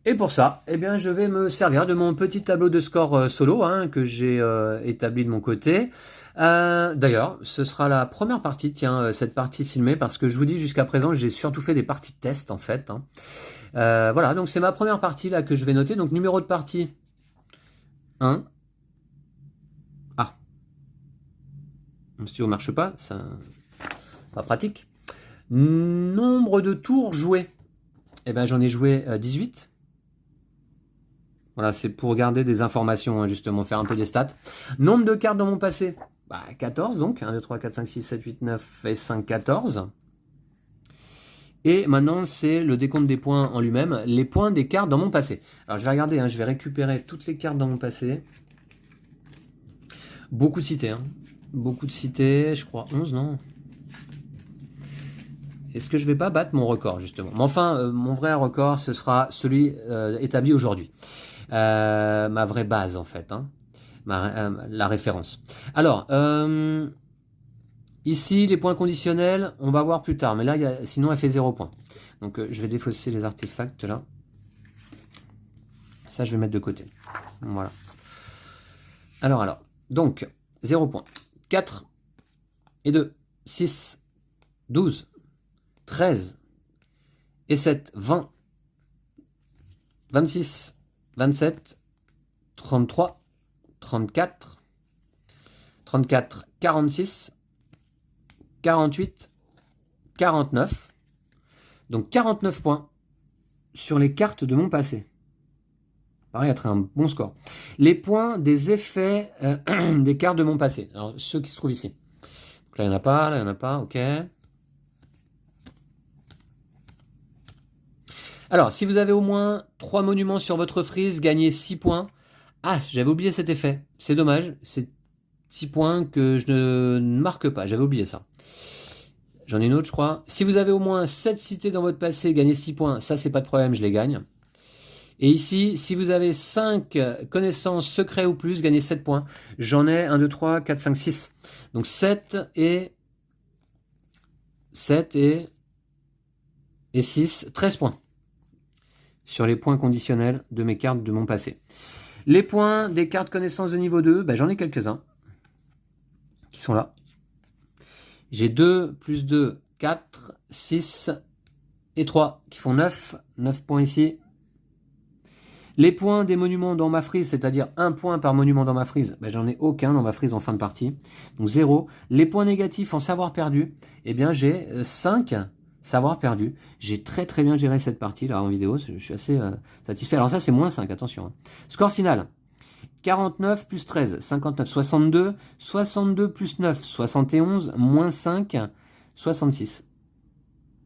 Et pour ça, eh bien, je vais me servir de mon petit tableau de score solo que j'ai établi de mon côté. D'ailleurs, ce sera la première partie, cette partie filmée, parce que je vous dis jusqu'à présent, j'ai surtout fait des parties de test en fait. Voilà, donc c'est ma première partie là que je vais noter. Donc numéro de partie 1. Ah, le stylo marche pas, ça pas pratique. Nombre de tours joués. Eh ben, j'en ai joué 18. Voilà, c'est pour garder des informations, justement, faire un peu des stats. Nombre de cartes dans mon passé, 14 donc. 1, 2, 3, 4, 5, 6, 7, 8, 9 et 5, 14. Et maintenant, c'est le décompte des points en lui-même, les points des cartes dans mon passé. Alors, je vais regarder, je vais récupérer toutes les cartes dans mon passé. Beaucoup de cités, Beaucoup de cités, je crois 11, non? Est-ce que je vais pas battre mon record, justement? Mais enfin, mon vrai record, ce sera celui établi aujourd'hui. Ma vraie base en fait, la référence. Alors, ici les points conditionnels, on va voir plus tard, mais là sinon elle fait 0 points. Donc je vais défausser les artefacts là. Ça je vais mettre de côté. Voilà. Alors, donc 0 points. 4 et 2, 6, 12, 13 et 7, 20, 26, 27, 33, 34, 34, 46, 48, 49. Donc 49 points sur les cartes de mon passé. paraît être un bon score. Les points des effets des cartes de mon passé. Alors, ceux qui se trouvent ici. Donc là, il n'y en a pas, là, il n'y en a pas, ok. Alors, si vous avez au moins 3 monuments sur votre frise, gagnez 6 points. Ah, j'avais oublié cet effet. C'est dommage, c'est 6 points que je ne marque pas, j'avais oublié ça. J'en ai une autre, je crois. Si vous avez au moins 7 cités dans votre passé, gagnez 6 points. Ça, c'est pas de problème, je les gagne. Et ici, si vous avez 5 connaissances secrets ou plus, gagnez 7 points. J'en ai 1, 2, 3, 4, 5, 6. Donc 7 et 6, 13 points. Sur les points conditionnels de mes cartes de mon passé. Les points des cartes connaissances de niveau 2, j'en ai quelques-uns. Qui sont là. J'ai 2 plus 2, 4, 6 et 3 qui font 9. 9 points ici. Les points des monuments dans ma frise, c'est-à-dire 1 point par monument dans ma frise, j'en ai aucun dans ma frise en fin de partie. Donc 0. Les points négatifs en savoir perdu, j'ai 5 savoir perdu. J'ai très très bien géré cette partie là en vidéo, je suis assez satisfait. Alors ça c'est moins 5, attention. Score final. 49 plus 13, 59, 62, 62 plus 9, 71, moins 5, 66.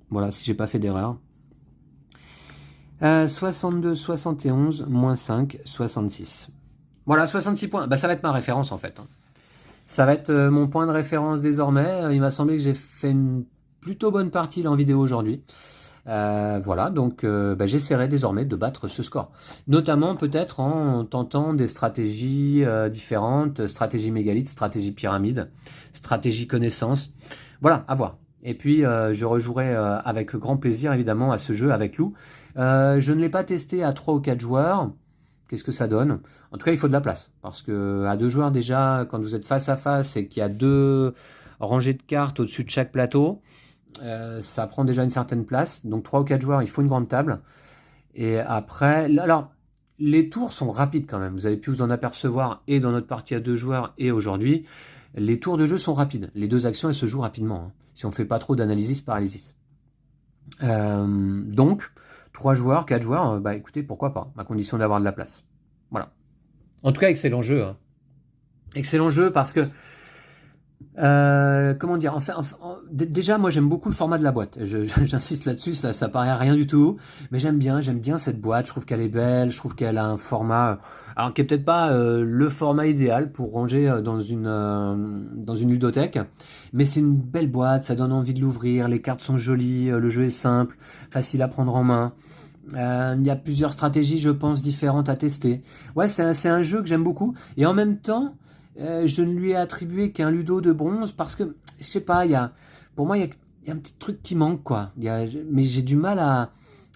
Voilà, si j'ai pas fait d'erreur. 62, 71, moins 5, 66. Voilà, 66 points. Ça va être ma référence en fait. Ça va être mon point de référence désormais. Il m'a semblé que j'ai fait une plutôt bonne partie là en vidéo aujourd'hui. Voilà, donc j'essaierai désormais de battre ce score. Notamment peut-être en tentant des stratégies différentes, stratégie mégalithe, stratégie pyramide, stratégie connaissance. Voilà, à voir. Et puis je rejouerai avec grand plaisir évidemment à ce jeu avec Lou. Je ne l'ai pas testé à 3 ou 4 joueurs. Qu'est-ce que ça donne? En tout cas, il faut de la place. Parce que à 2 joueurs déjà, quand vous êtes face à face et qu'il y a 2 rangées de cartes au-dessus de chaque plateau, ça prend déjà une certaine place. Donc 3 ou 4 joueurs, il faut une grande table. Et après, alors, les tours sont rapides quand même. Vous avez pu vous en apercevoir et dans notre partie à 2 joueurs et aujourd'hui. Les tours de jeu sont rapides. Les 2 actions, elles se jouent rapidement. Hein, si on ne fait pas trop d'analysis paralysis. Donc, 3 joueurs, 4 joueurs, écoutez, pourquoi pas, à condition d'avoir de la place. Voilà. En tout cas, excellent jeu. Hein. Excellent jeu parce que comment dire, déjà moi j'aime beaucoup le format de la boîte, j'insiste là-dessus, ça paraît rien du tout, mais j'aime bien cette boîte, je trouve qu'elle est belle, je trouve qu'elle a un format, alors qui est peut-être pas le format idéal pour ranger dans une ludothèque, mais c'est une belle boîte, ça donne envie de l'ouvrir, les cartes sont jolies, le jeu est simple, facile à prendre en main. Il y a plusieurs stratégies, je pense, différentes à tester. Ouais, c'est un jeu que j'aime beaucoup, et en même temps, je ne lui ai attribué qu'un Ludo de bronze parce que, je sais pas, pour moi, il y a un petit truc qui manque, quoi. Mais j'ai du mal à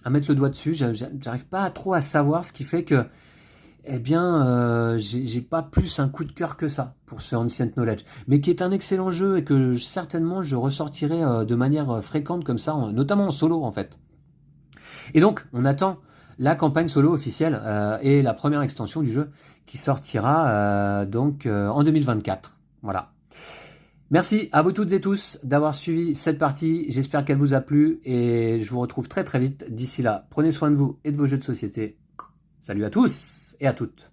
mettre le doigt dessus. J'arrive pas trop à savoir ce qui fait que, j'ai pas plus un coup de cœur que ça pour ce Ancient Knowledge. Mais qui est un excellent jeu et que certainement je ressortirai de manière fréquente comme ça, notamment en solo, en fait. Et donc, on attend la campagne solo officielle et la première extension du jeu qui sortira en 2024. Voilà. Merci à vous toutes et tous d'avoir suivi cette partie. J'espère qu'elle vous a plu et je vous retrouve très très vite. D'ici là, prenez soin de vous et de vos jeux de société. Salut à tous et à toutes.